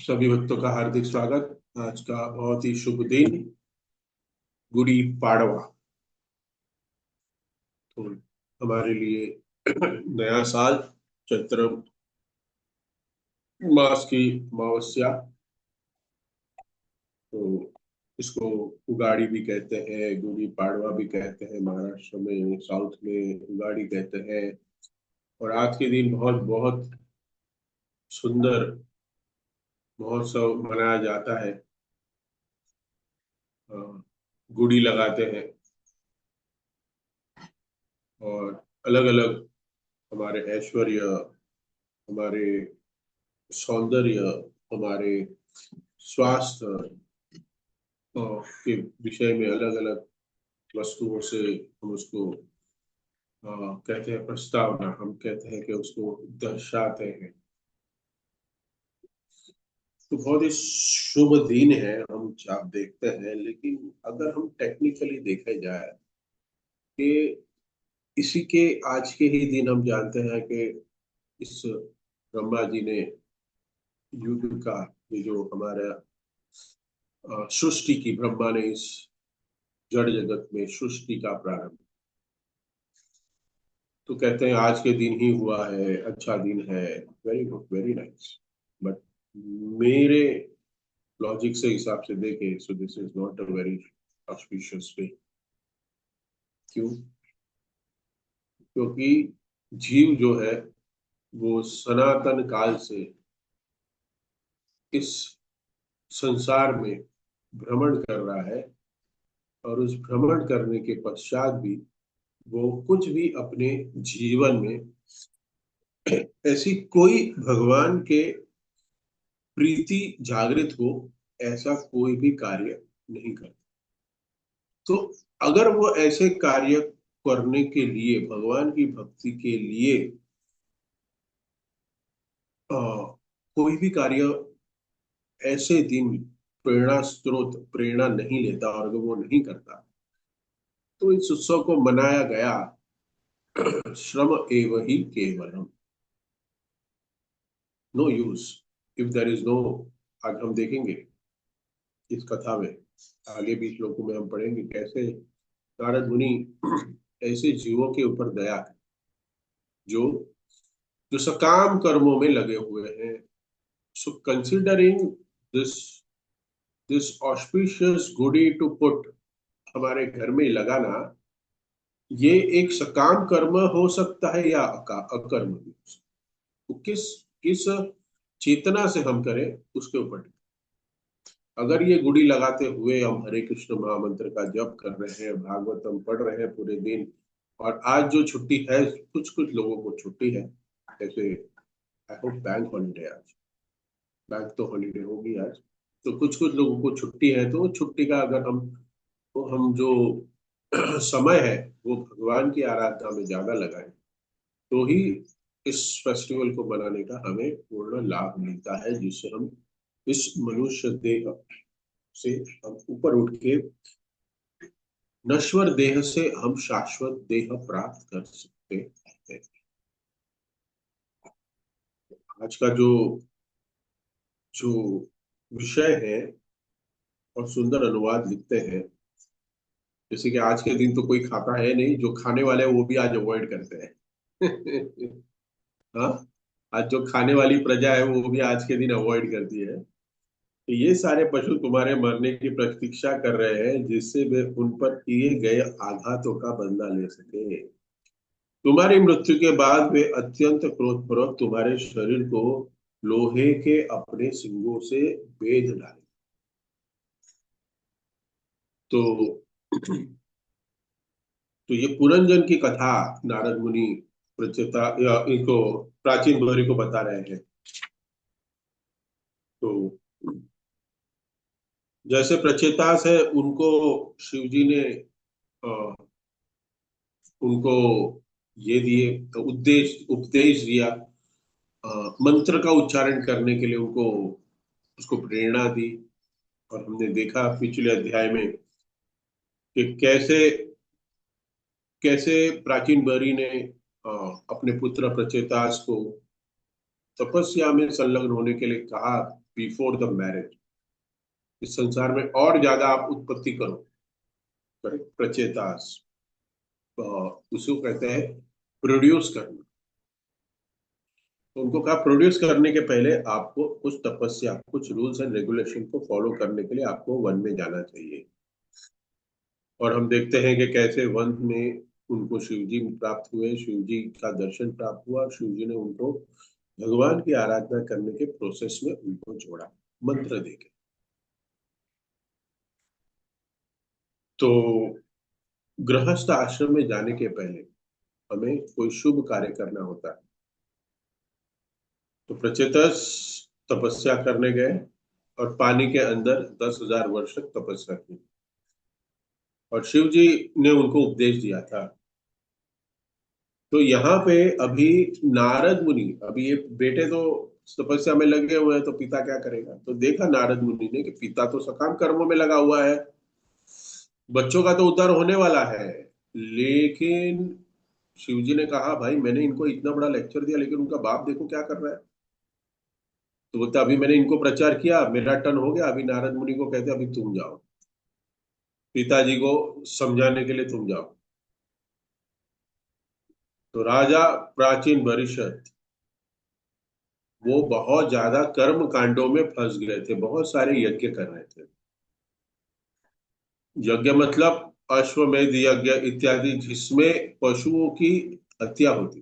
सभी भक्तों का हार्दिक स्वागत। आज का बहुत ही शुभ दिन, गुड़ी पाड़वा। तो हमारे लिए नया साल, चैत्र मास की अमावस्या। तो इसको उगाड़ी भी कहते हैं, गुड़ी पाड़वा भी कहते हैं, महाराष्ट्र में, साउथ में उगाड़ी कहते हैं। और आज के दिन बहुत बहुत सुंदर महोत्सव मनाया जाता है। अ, गुड़ी लगाते हैं और अलग अलग हमारे ऐश्वर्य, हमारे सौंदर्य, हमारे स्वास्थ्य के विषय में अलग अलग वस्तुओं से हम उसको कहते हैं प्रस्तावना, हम कहते हैं कि उसको दर्शाते हैं। तो बहुत ही शुभ दिन है, हम आप देखते हैं। लेकिन अगर हम टेक्निकली देखे जाए कि इसी के आज के ही दिन हम जानते हैं कि इस ब्रह्मा जी ने युग का, ये जो हमारा सृष्टि की, ब्रह्मा ने इस जड़ जगत में सृष्टि का प्रारंभ, तो कहते हैं आज के दिन ही हुआ है, अच्छा दिन है। Very good, very nice. But मेरे लॉजिक से हिसाब से देखे, so this is not a very auspicious day. क्यों? क्योंकि जीव जो है वो सनातन काल से इस संसार में भ्रमण कर रहा है। और उस भ्रमण करने के पश्चात भी वो कुछ भी अपने जीवन में ऐसी कोई भगवान के प्रीति जागृत हो, ऐसा कोई भी कार्य नहीं करता। तो अगर वो ऐसे कार्य करने के लिए, भगवान की भक्ति के लिए अ, कोई भी कार्य ऐसे दिन प्रेरणा स्रोत प्रेरणा नहीं लेता और अगर वो नहीं करता, तो इस उत्सव को मनाया गया श्रम एव ही केवलम, no use if there is no. आज हम देखेंगे इस कथा में, आगे भी श्लोकों में हम पढ़ेंगे कैसे नारद मुनि ऐसे जीवों के ऊपर दया है जो जो सकाम कर्मों में लगे हुए हैं। So considering this this auspicious gudi to put, हमारे घर में लगाना, ये एक सकाम कर्म हो सकता है या अकर्म भी हो सकता है। तो किस किस चेतना से हम करें उसके ऊपर। अगर ये गुड़ी लगाते हुए हम हरे कृष्ण महामंत्र का जप कर रहे हैं, भागवतम पढ़ रहे हैं पूरे दिन, और आज जो छुट्टी है, कुछ कुछ लोगों को छुट्टी है, जैसे आई होप बैंक हॉलीडे आज, बैंक तो हॉलीडे होगी आज, तो कुछ कुछ लोगों को छुट्टी है, तो छुट्टी का अगर हम जो समय है वो भगवान की आराधना में ज्यादा लगाएं, तो ही इस फेस्टिवल को मनाने का हमें पूर्ण लाभ मिलता है, जिससे हम इस मनुष्य देह से हम ऊपर उठ के नश्वर देह से हम शाश्वत देह प्राप्त कर सकते हैं। आज का जो जो विषय है और सुंदर अनुवाद लिखते हैं, जैसे कि आज के दिन तो कोई खाता है नहीं, जो खाने वाले हैं वो भी आज अवॉइड करते हैं। हाँ, आज जो खाने वाली प्रजा है वो भी आज के दिन अवॉइड करती है। तो ये सारे पशु तुम्हारे मरने की प्रतीक्षा कर रहे हैं, जिससे वे उन पर किए गए आघातों का बदला ले सके। तुम्हारी मृत्यु के बाद वे अत्यंत क्रोधपूर्वक तुम्हारे शरीर को लोहे के अपने सिंगों से बेध डाले। तो तो ये पुरंजन की कथा नारद मुनि प्रचेता या इनको प्राचीन गौरी को बता रहे हैं। तो जैसे प्रचेतास है, उनको शिव जी ने अ, उनको ये दिए, तो उपदेश दिया, मंत्र का उच्चारण करने के लिए उनको उसको प्रेरणा दी। और हमने देखा पिछले अध्याय में कि कैसे कैसे प्राचीन बरी ने अपने पुत्र प्रचेतास को तपस्या में संलग्न होने के लिए कहा, बिफोर द मैरिज। इस संसार में और ज्यादा आप उत्पत्ति करो, प्रचेतास, उसको कहते हैं प्रोड्यूस करना। तो उनको कहा प्रोड्यूस करने के पहले आपको कुछ तपस्या, कुछ रूल्स एंड रेगुलेशन को फॉलो करने के लिए आपको वन में जाना चाहिए। और हम देखते हैं कि कैसे वन में उनको शिव जी प्राप्त हुए, शिव जी का दर्शन प्राप्त हुआ, शिव जी ने उनको भगवान की आराधना करने के प्रोसेस में उनको जोड़ा मंत्र देके। तो गृहस्थ आश्रम में जाने के पहले हमें कोई शुभ कार्य करना होता है। तो प्रचेतस तपस्या करने गए और पानी के अंदर 10,000 वर्ष तक तपस्या की, और शिव जी ने उनको उपदेश दिया था। तो यहाँ पे अभी नारद मुनि, अभी ये बेटे तो तपस्या में लगे हुए हैं, तो पिता क्या करेगा? तो देखा नारद मुनि ने कि पिता तो सकाम कर्मों में लगा हुआ है, बच्चों का तो उद्धार होने वाला है। लेकिन शिवजी ने कहा भाई मैंने इनको इतना बड़ा लेक्चर दिया, लेकिन उनका बाप देखो क्या कर रहा है। तो बोलता अभी मैंने इनको प्रचार किया, मेरा टर्न हो गया, अभी नारद मुनि को कहते अभी तुम जाओ, पिताजी को समझाने के लिए तुम जाओ। तो राजा प्राचीन वरिष्ठ वो बहुत ज्यादा कर्म कांडों में फंस गए थे, बहुत सारे यज्ञ कर रहे थे। यज्ञ मतलब अश्वमेध यज्ञ इत्यादि, जिसमें पशुओं की हत्या होती।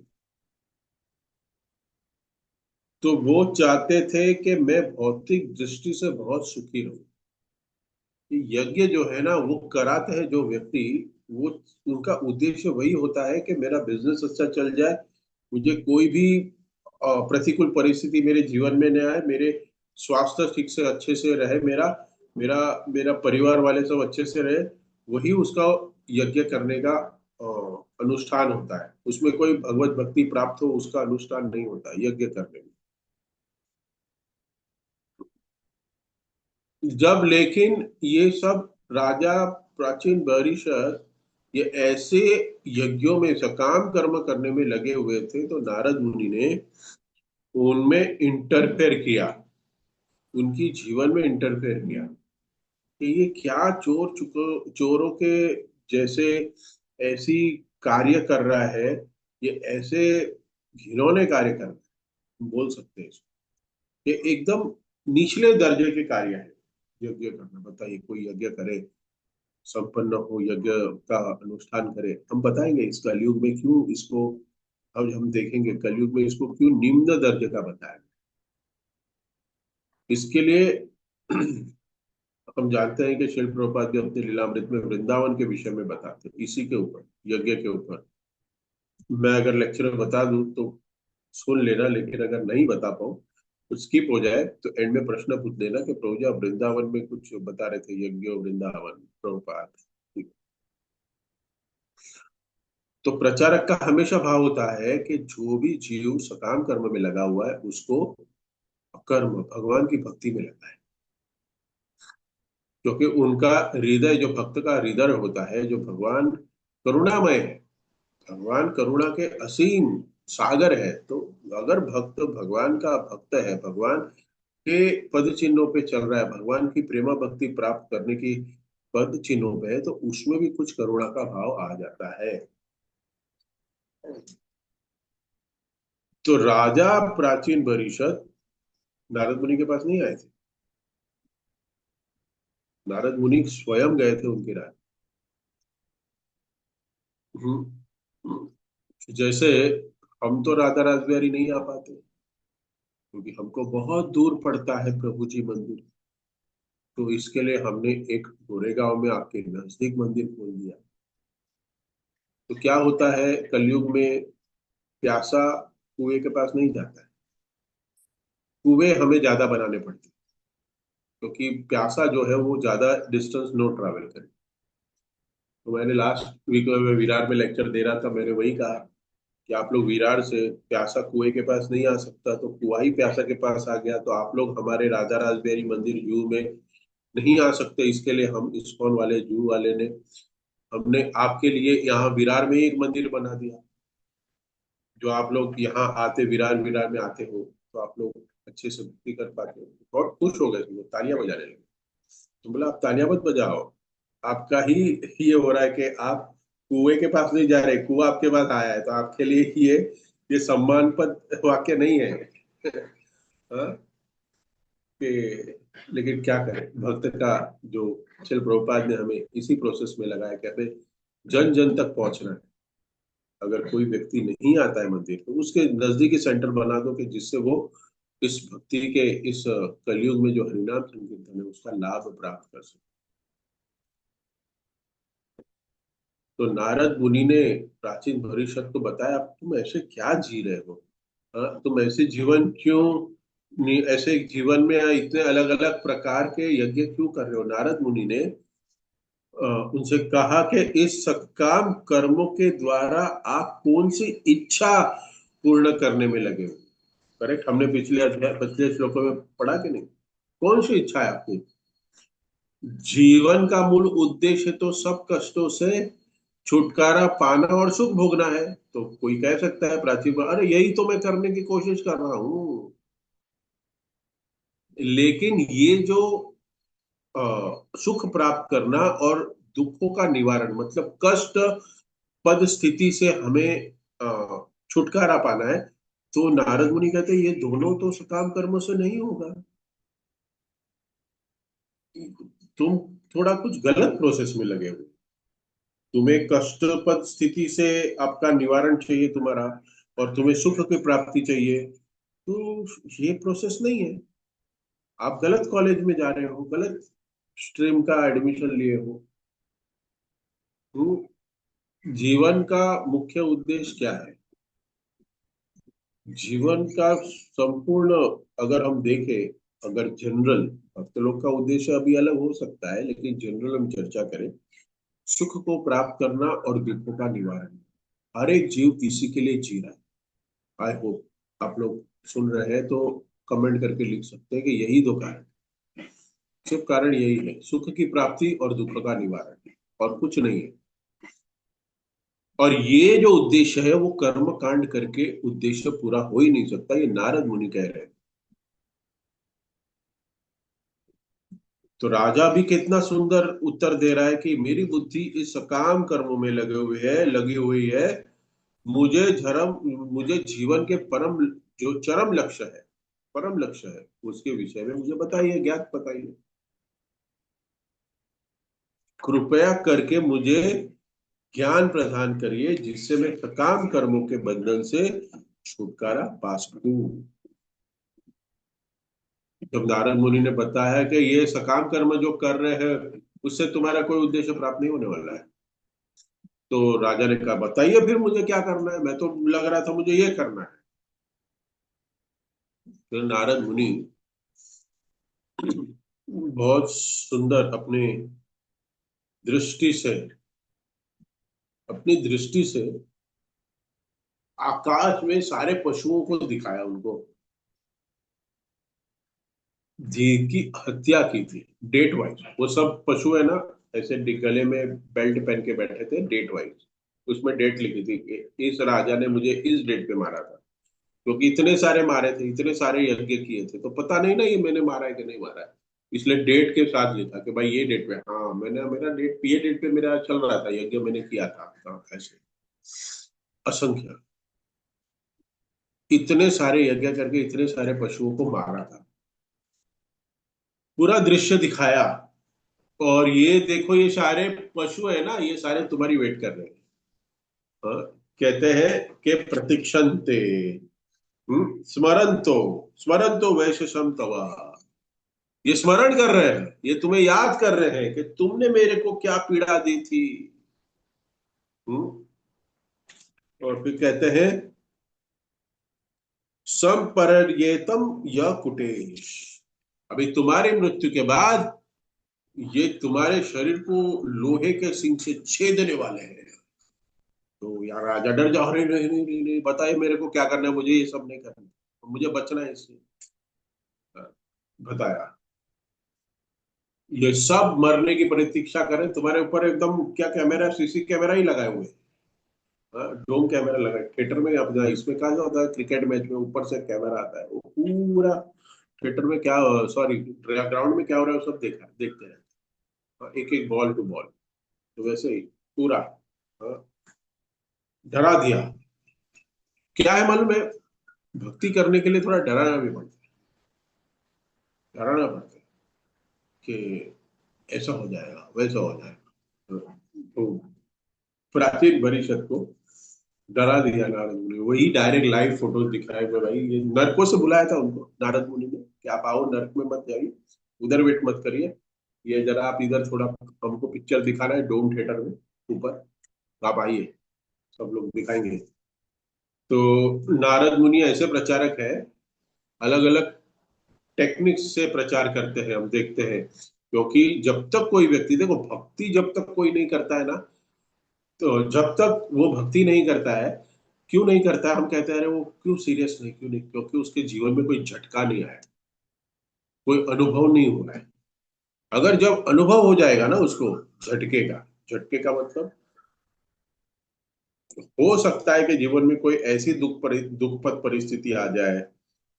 तो वो चाहते थे कि मैं भौतिक दृष्टि से बहुत सुखी रहूं। यज्ञ जो है ना वो कराते हैं जो व्यक्ति, वो उनका उद्देश्य वही होता है कि मेरा बिजनेस अच्छा चल जाए, मुझे कोई भी प्रतिकूल परिस्थिति मेरे जीवन में न आए, मेरे स्वास्थ्य ठीक से अच्छे से रहे, मेरा मेरा मेरा परिवार वाले सब अच्छे से रहे। वही उसका यज्ञ करने का अनुष्ठान होता है। उसमें कोई भगवत भक्ति प्राप्त हो उसका अनुष्ठान नहीं होता यज्ञ करने में। जब लेकिन ये सब राजा प्राचीन परिषद ये ऐसे यज्ञों में सकाम कर्म करने में लगे हुए थे, तो नारद मुनि ने उनमें इंटरफेयर किया, उनकी जीवन में इंटरफेयर किया कि ये क्या चोरों के जैसे ऐसी कार्य कर रहा है, ये ऐसे घिनौने कार्य कर रहा है, बोल सकते हैं इसको। ये एकदम निचले दर्जे के कार्य है यज्ञ करना। बताइए कोई यज्ञ करे, संपन्न हो, यज्ञ का अनुष्ठान करे। हम बताएंगे इस कलयुग में क्यों इसको, अब हम देखेंगे कलयुग में इसको क्यों निम्न दर्जे का बताया। इसके लिए हम जानते हैं कि शिल प्रभुपाद जी अपने लीलामृत में वृंदावन के विषय में बताते हैं, इसी के ऊपर, यज्ञ के ऊपर। मैं अगर लेक्चर में बता दूं तो सुन लेना, लेकिन अगर नहीं बता पाऊं तो स्किप हो जाए तो एंड में प्रश्न पूछ लेना कि प्रभु जी आप वृंदावन में कुछ बता रहे थे, यज्ञ वृंदावन प्रभुपाद। तो प्रचारक का हमेशा भाव होता है कि जो भी जीव सकाम कर्म में लगा हुआ है उसको कर्म भगवान की भक्ति में लगा है। क्योंकि उनका हृदय, जो भक्त का हृदय होता है, जो भगवान करुणामय है, भगवान करुणा के असीम सागर है। तो अगर भक्त भगवान का भक्त है, भगवान के पद चिन्हों पे चल रहा है, भगवान की प्रेमा भक्ति प्राप्त करने की पद चिन्हों पे है, तो उसमें भी कुछ करुणा का भाव आ जाता है। तो राजा प्राचीन परिषद नारद मुनि के पास नहीं आए थे, नारद मुनि स्वयं गए थे उनके राज। जैसे हम तो राधा रासबिहारी नहीं आ पाते क्योंकि हमको बहुत दूर पड़ता है प्रभु जी मंदिर। तो इसके लिए हमने एक गोरेगांव में आपके नजदीक मंदिर खोल दिया। तो क्या होता है कलयुग में, प्यासा कुएं के पास नहीं जाता है, कुएं हमें ज्यादा बनाने पड़ते हैं, क्योंकि प्यासा जो है वो ज्यादा डिस्टेंस नो ट्रैवल करे। तो मैंने लास्ट वीक में विरार में लेक्चर दे रहा था, मैंने वही कहा कि आप लोग विरार से प्यासा कुएं के पास नहीं आ सकता, तो कुआ ही प्यासा के पास आ गया, तो आप लोग हमारे राधा रासबिहारी मंदिर जू में नहीं आ सकते। इसके लिए हम इस्कॉन वाले जू वाले ने, हमने आपके लिए यहाँ विरार में ही एक मंदिर बना दिया। जो आप लोग यहाँ आते, विरार विरार में आते हो, तो आप लोग अच्छे से भक्ति कर पाते हो। बहुत खुश हो गए थे, वो तालियां बजाने लगे। तो बोला आप तालियां मत बजाओ, आपका ही ये हो रहा है कि आप कुएं के पास नहीं जा रहे, कुआं आपके पास आया है, तो आपके लिए ये सम्मानपद वाक्य नहीं है। हाँ? कि लेकिन क्या करें, भक्त का जो शिल प्रभुपाद ने हमें इसी प्रोसेस में लगाया, कहते जन जन तक पहुंचना है। अगर कोई व्यक्ति नहीं आता है मंदिर, तो उसके नजदीकी सेंटर बना दो कि जिससे वो इस भक्ति के इस कलयुग में जो हरिनाम संकीर्तन है उसका लाभ प्राप्त कर सके। तो नारद मुनि ने प्राचीन भविष्य को बताया, अब तुम ऐसे क्या जी रहे हो? हाँ, तुम ऐसे जीवन क्यों ऐसे जीवन में इतने अलग अलग प्रकार के यज्ञ क्यों कर रहे हो? नारद मुनि ने उनसे कहा कि इस सकाम कर्मों के द्वारा आप कौन सी इच्छा पूर्ण करने में लगे हो? करेक्ट, हमने पिछले अध्याय पिछले श्लोकों में पढ़ा कि नहीं? कौन सी इच्छा है आपकी? जीवन का मूल उद्देश्य तो सब कष्टों से छुटकारा पाना और सुख भोगना है। तो कोई कह सकता है प्राचीन, अरे यही तो मैं करने की कोशिश कर रहा हूँ। लेकिन ये जो सुख प्राप्त करना और दुखों का निवारण, मतलब कष्ट पद स्थिति से हमें छुटकारा पाना है, तो नारद मुनि कहते हैं ये दोनों तो सकाम कर्मों से नहीं होगा। तुम थोड़ा कुछ गलत प्रोसेस में लगे हो। तुम्हें कष्टपद स्थिति से आपका निवारण चाहिए तुम्हारा, और तुम्हें सुख की प्राप्ति चाहिए, तो ये प्रोसेस नहीं है। आप गलत कॉलेज में जा रहे हो, गलत स्ट्रीम का एडमिशन लिए हो। तो जीवन का मुख्य उद्देश्य क्या है? जीवन का संपूर्ण, अगर हम देखें, अगर जनरल, भक्त लोग का उद्देश्य अभी अलग हो सकता है, लेकिन जनरल हम चर्चा करें, सुख को प्राप्त करना और दुखों का निवारण। हर एक जीव इसी के लिए जी रहा है। आई होप आप लोग सुन रहे हैं तो कमेंट करके लिख सकते हैं कि यही दो कारण, सिर्फ कारण यही है, सुख की प्राप्ति और दुख का निवारण, और कुछ नहीं है। और ये जो उद्देश्य है वो कर्म कांड करके उद्देश्य पूरा हो ही नहीं सकता, ये नारद मुनि कह रहे हैं। तो राजा भी कितना सुंदर उत्तर दे रहा है कि मेरी बुद्धि इस सकाम कर्मों में लगी हुई है। मुझे जीवन के परम, जो चरम लक्ष्य है, परम लक्ष्य है, उसके विषय में मुझे बताइए, ज्ञात बताइए। कृपया करके मुझे ज्ञान प्रदान करिए जिससे मैं सकाम कर्मों के बंधन से छुटकारा पा सकूं। जब नारद मुनि ने बताया कि ये सकाम कर्म जो कर रहे हैं उससे तुम्हारा कोई उद्देश्य प्राप्त नहीं होने वाला है, तो राजा ने कहा बताइए फिर मुझे क्या करना है, मैं तो लग रहा था मुझे ये करना है। फिर नारद मुनि बहुत सुंदर दृष्टि से अपनी दृष्टि से आकाश में सारे पशुओं को दिखाया उनको, जिनकी हत्या की थी डेट वाइज। वो सब पशु है ना, ऐसे गले में बेल्ट पहन के बैठे थे डेट वाइज, उसमें डेट लिखी थी कि इस राजा ने मुझे इस डेट पे मारा था। क्योंकि इतने सारे मारे थे, इतने सारे यज्ञ किए थे, तो पता नहीं ना ये मैंने मारा है कि नहीं मारा है। इसलिए डेट के साथ लिखा कि भाई ये डेट पे, हाँ मैंने मेरा डेट, ये डेट पे मेरा चल रहा था यज्ञ, मैंने किया था। हाँ, ऐसे असंख्य, इतने सारे यज्ञ करके इतने सारे पशुओं को मारा था, पूरा दृश्य दिखाया। और ये देखो ये सारे पशु है ना, ये सारे तुम्हारी वेट कर रहे हैं। हाँ, कहते हैं कि प्रतीक्षन्ते, स्मरंतो, स्मरंतो वैशम तवा। ये स्मरण कर रहे हैं, ये तुम्हें याद कर रहे हैं कि तुमने मेरे को क्या पीड़ा दी थी। हम्म? और फिर कहते हैं संपरयेतम य कुटेश, अभी तुम्हारी मृत्यु के बाद ये तुम्हारे शरीर को लोहे के सिंह से छेदने वाले हैं। तो यार राजा डर जाओ, नहीं नहीं नहीं नहीं नहीं, बताइए मेरे को क्या करना है, मुझे ये सब नहीं करना, मुझे बचना है इससे। बताया ये सब मरने की प्रतीक्षा करें, तुम्हारे ऊपर एकदम क्या कैमरा, सीसी कैमरा ही लगाए हुए हैं, ड्रोन कैमरा लगा है। थिएटर में अपना इसमें कहा होता है क्रिकेट मैच में ऊपर से कैमरा आता है, वो पूरा थिएटर में क्या, सॉरी, ग्राउंड में क्या हो रहा है वो सब देखा देखते रहते, एक एक बॉल टू बॉल। तो वैसे ही पूरा, हाँ, डरा दिया। क्या है मालूम है, भक्ति करने के लिए थोड़ा डराना भी पड़ता है, डराना पड़ता है कि ऐसा हो जाएगा वैसा हो जाएगा। तो प्राचीन परिषद को डरा दिया नारद मुनि, वही डायरेक्ट लाइव फोटोज दिखाए हुए, भाई ये नरकों से बुलाया था उनको नारद मुनि ने कि आप आओ नरक में मत जाइए, उधर वेट मत करिए, ये जरा आप इधर थोड़ा हमको पिक्चर दिखाना है डोम थिएटर में ऊपर, आप आइए, सब लोग दिखाएंगे। तो नारद मुनि ऐसे प्रचारक है, अलग अलग टेक्निक्स से प्रचार करते हैं, हम देखते हैं। क्योंकि जब तक कोई व्यक्ति, देखो भक्ति जब तक कोई नहीं करता है ना, तो जब तक वो भक्ति नहीं करता है, क्यों नहीं करता है, हम कहते हैं अरे वो क्यों सीरियस नहीं, क्यों नहीं, क्योंकि उसके जीवन में कोई झटका नहीं आया, कोई अनुभव नहीं हुआ है। अगर जब अनुभव हो जाएगा ना उसको झटके का, झटके का मतलब हो सकता है कि जीवन में कोई ऐसी दुखपद परिस्थिति आ जाए,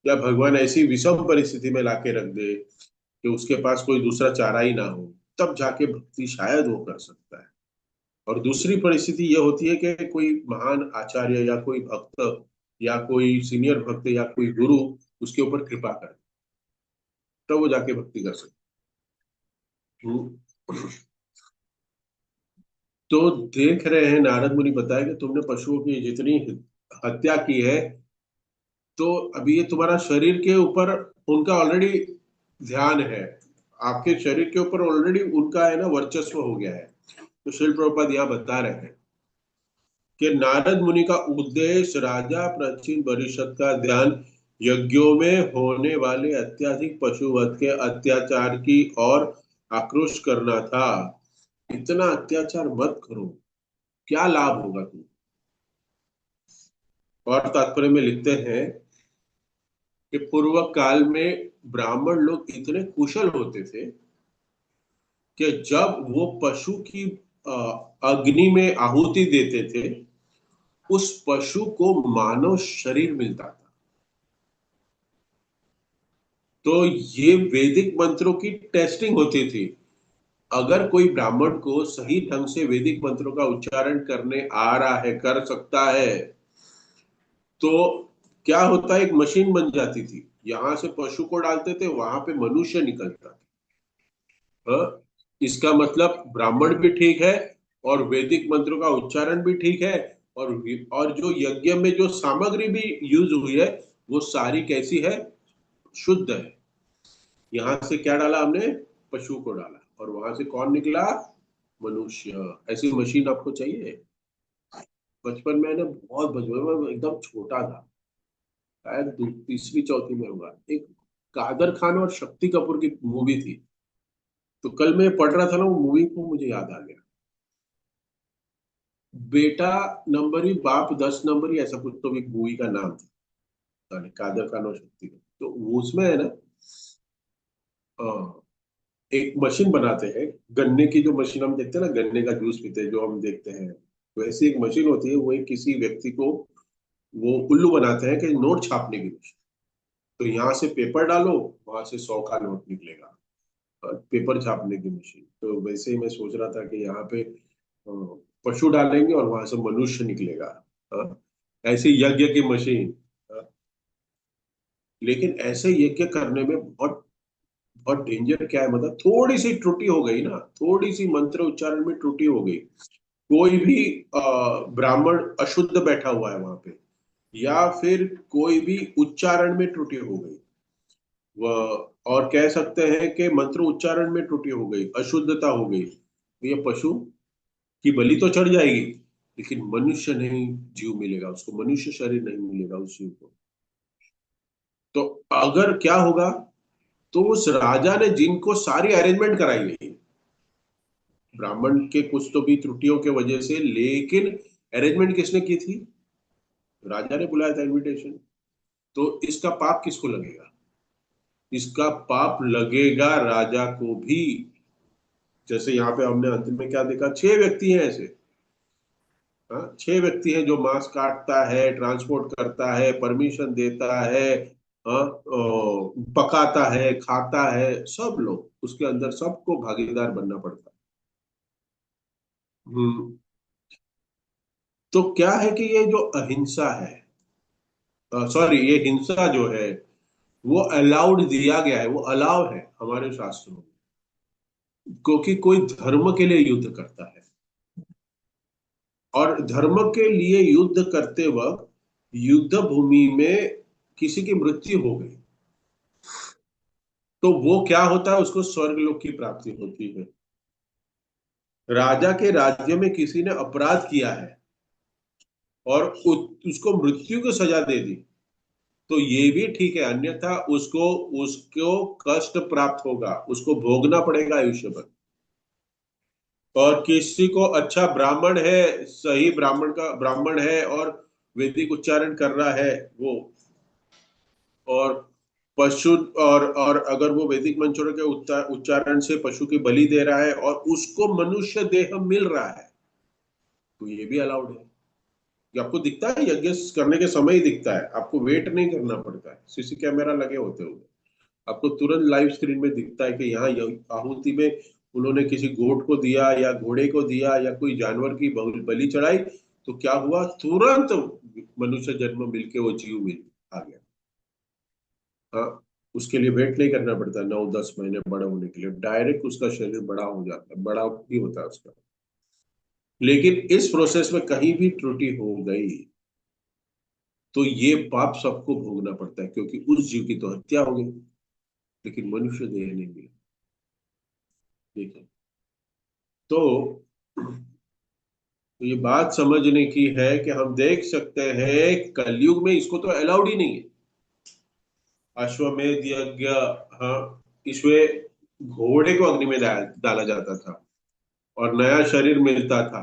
या भगवान ऐसी विषम परिस्थिति में लाके रख दे कि उसके पास कोई दूसरा चारा ही ना हो, तब जाके भक्ति शायद वो कर सकता है। और दूसरी परिस्थिति ये होती है कि कोई महान आचार्य या कोई भक्त या कोई सीनियर भक्त या कोई गुरु उसके ऊपर कृपा करे, तब वो जाके भक्ति कर सकते। हम्म। तो देख रहे हैं, नारद मुनि बताया कि तुमने पशुओं की जितनी हत्या की है, तो अभी ये तुम्हारा शरीर के ऊपर उनका ऑलरेडी ध्यान है, आपके शरीर के ऊपर ऑलरेडी उनका है ना वर्चस्व हो गया है। तो शिल प्रभुपाद यहाँ बता रहे हैं कि नारद मुनि का उद्देश्य राजा प्राचीन परिषद का ध्यान यज्ञों में होने वाले अत्याधिक पशुवध के अत्याचार की ओर आक्रोश करना था। इतना अत्याचार मत करो, क्या लाभ होगा तुम। और तात्पर्य में लिखते हैं कि पूर्व काल में ब्राह्मण लोग इतने कुशल होते थे कि जब वो पशु की अ, अग्नि में आहुति देते थे, उस पशु को मानव शरीर मिलता था। तो ये वैदिक मंत्रों की टेस्टिंग होती थी। अगर कोई ब्राह्मण को सही ढंग से वैदिक मंत्रों का उच्चारण करने आ रहा है, कर सकता है, तो क्या होता है, एक मशीन बन जाती थी, यहां से पशु को डालते थे, वहां पे मनुष्य निकलता था। हाँ? इसका मतलब ब्राह्मण भी ठीक है, और वैदिक मंत्रों का उच्चारण भी ठीक है, और और जो यज्ञ में जो सामग्री भी यूज हुई है, वो सारी कैसी है, शुद्ध है। यहां से क्या डाला हमने, पशु को डाला, और वहां से कौन निकला, मनुष्य। ऐसी मशीन आपको चाहिए। बचपन में ना, बहुत बचपन में एकदम छोटा था, शायद तीसरी चौथी में होगा, एक कादर खान और शक्ति कपूर की मूवी थी। तो कल मैं पढ़ रहा था ना वो मूवी को, मुझे याद आ गया, बेटा नंबरी बाप 10 नंबरी, ऐसा कुछ तो एक मूवी का नाम था, कादर खान और शक्ति कपूर। तो वो उसमें है ना, एक मशीन बनाते हैं, गन्ने की जो मशीन हम देखते हैं ना, गन्ने का जूस पीते हैं जो हम देखते हैं, वैसी एक मशीन होती है, वो एक किसी व्यक्ति को वो उल्लू बनाते हैं कि नोट छापने की मशीन। तो यहाँ से पेपर डालो, वहां से 100 का नोट निकलेगा, और पेपर छापने की मशीन। तो वैसे ही मैं सोच रहा था कि यहाँ पे पशु डालेंगे और वहां से मनुष्य निकलेगा। हाँ, ऐसे यज्ञ की मशीन। हाँ, लेकिन ऐसे यज्ञ करने में बहुत बहुत डेंजर क्या है, मतलब थोड़ी सी त्रुटि हो गई ना, थोड़ी सी मंत्र उच्चारण में त्रुटि हो गई, कोई भी ब्राह्मण अशुद्ध बैठा हुआ है वहां पे, या फिर कोई भी उच्चारण में त्रुटि हो गई, वह और कह सकते हैं कि मंत्र उच्चारण में त्रुटि हो गई, अशुद्धता हो गई, तो ये पशु की बलि तो चढ़ जाएगी, लेकिन मनुष्य नहीं, जीव मिलेगा उसको, मनुष्य शरीर नहीं मिलेगा उस जीव को। तो अगर क्या होगा, तो उस राजा ने जिनको सारी अरेंजमेंट कराई गई, ब्राह्मण के कुछ तो भी त्रुटियों के वजह से, लेकिन अरेंजमेंट किसने की थी, राजा ने बुलाया था इनविटेशन। तो इसका पाप किसको लगेगा, इसका पाप लगेगा राजा को भी। जैसे यहाँ पे हमने अंत में क्या देखा, 6 व्यक्ति हैं ऐसे। हाँ, 6 व्यक्ति हैं जो मांस काटता है, ट्रांसपोर्ट करता है, परमिशन देता है, हाँ, पकाता है, खाता है, सब लोग उसके अंदर सबको भागीदार बनना पड़ता है। तो क्या है कि ये जो अहिंसा है, सॉरी, ये हिंसा जो है, वो अलाउड दिया गया है, वो अलाउ है हमारे शास्त्रों में, क्योंकि कोई धर्म के लिए युद्ध करता है, और धर्म के लिए युद्ध करते वक्त युद्ध भूमि में किसी की मृत्यु हो गई, तो वो क्या होता है, उसको स्वर्ग लोक की प्राप्ति होती है। राजा के राज्य में किसी ने अपराध किया है और उसको मृत्यु की सजा दे दी, तो ये भी ठीक है, अन्यथा उसको उसको कष्ट प्राप्त होगा, उसको भोगना पड़ेगा आयुष्य भर। और किसी को अच्छा ब्राह्मण है, सही ब्राह्मण का ब्राह्मण है और वैदिक उच्चारण कर रहा है वो, और पशु, और अगर वो वैदिक मंत्रों के उच्चारण से पशु की बलि दे रहा है और उसको मनुष्य देह मिल रहा है, तो ये भी अलाउड है। ये आपको दिखता है, यज्ञ करने के समय ही दिखता है, आपको वेट नहीं करना पड़ता है, सीसी कैमरा लगे होते हुए आपको तुरंत लाइव स्क्रीन में दिखता है कि यहाँ आहुति में उन्होंने किसी गोट को दिया या घोड़े को दिया या कोई जानवर की बलि चढ़ाई, तो क्या हुआ, तुरंत मनुष्य जन्म मिलके वो जीव मिल आ गया। हाँ, उसके लिए वेट नहीं करना पड़ता 9-10 महीने बड़ा होने के लिए, डायरेक्ट उसका शरीर बड़ा हो जाता है, बड़ा ही होता है उसका। लेकिन इस प्रोसेस में कहीं भी त्रुटि हो गई तो ये पाप सबको भोगना पड़ता है, क्योंकि उस जीव की तो हत्या हो गई, लेकिन मनुष्य देह नहीं मिला। ठीक है। तो ये बात समझने की है कि हम देख सकते हैं कलयुग में इसको तो अलाउड ही नहीं है, अश्वमेध यज्ञ। हाँ, इसमें घोड़े को अग्नि में डाला जाता था और नया शरीर मिलता था।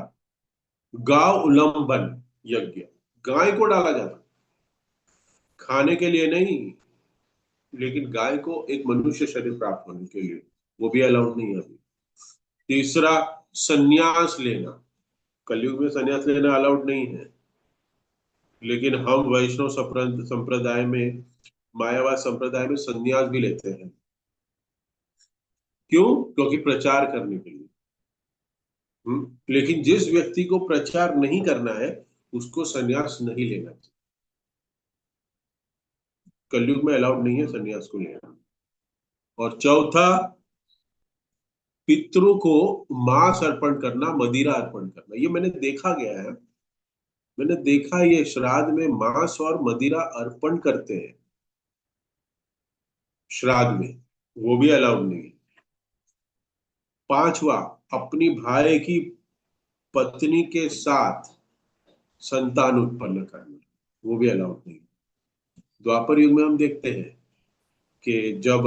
गाव उल्लंघन यज्ञ, गाय को डाला जाता, खाने के लिए नहीं, लेकिन गाय को एक मनुष्य शरीर प्राप्त होने के लिए, वो भी अलाउड नहीं है अभी। तीसरा, संन्यास लेना, कलयुग में संन्यास लेना अलाउड नहीं है, लेकिन हम वैष्णव संप्रदाय में, मायावाद संप्रदाय में संन्यास भी लेते हैं। क्यों? क्योंकि प्रचार करने के लिए। लेकिन जिस व्यक्ति को प्रचार नहीं करना है उसको संन्यास नहीं लेना चाहिए, कलयुग में अलाउड नहीं है संन्यास को लेना। और चौथा, पितरों को मांस अर्पण करना, मदिरा अर्पण करना, ये मैंने देखा गया है, मैंने देखा ये श्राद्ध में मांस और मदिरा अर्पण करते हैं, श्राद्ध में, वो भी अलाउड नहीं है। पांचवा, अपनी भाई की पत्नी के साथ संतान उत्पन्न करना, वो भी अलाउड नहीं है। द्वापर युग में हम देखते हैं कि जब,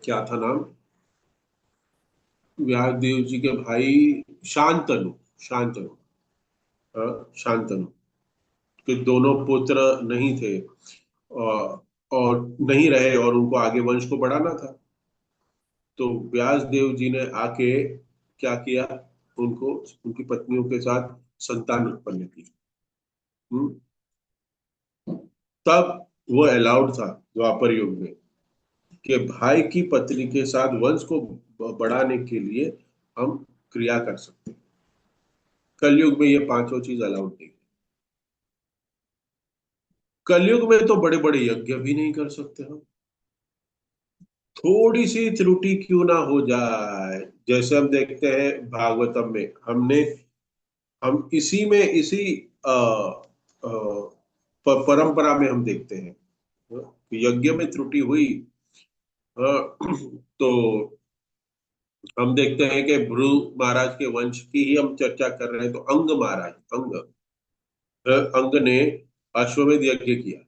क्या था नाम, व्यासदेव जी के भाई शांतनु, शांतनु, शांतनु के दोनों पुत्र नहीं थे, और नहीं रहे, और उनको आगे वंश को बढ़ाना था, तो व्यास देव जी ने आके क्या किया, उनको उनकी पत्नियों के साथ संतान उत्पन्न की। हम्म, तब वो अलाउड था द्वापर युग में कि भाई की पत्नी के साथ वंश को बढ़ाने के लिए हम क्रिया कर सकते हैं। कलयुग में ये पांचों चीज अलाउड नहीं। कलयुग में तो बड़े बड़े यज्ञ भी नहीं कर सकते हम, थोड़ी सी त्रुटि क्यों ना हो जाए। जैसे हम देखते हैं भागवतम में, हम इसी में, इसी आ, आ, परंपरा में हम देखते हैं, यज्ञ में त्रुटि हुई, तो हम देखते हैं कि भृगु महाराज के वंश की ही हम चर्चा कर रहे हैं, तो अंग महाराज, अंग ने अश्वमेध यज्ञ किया,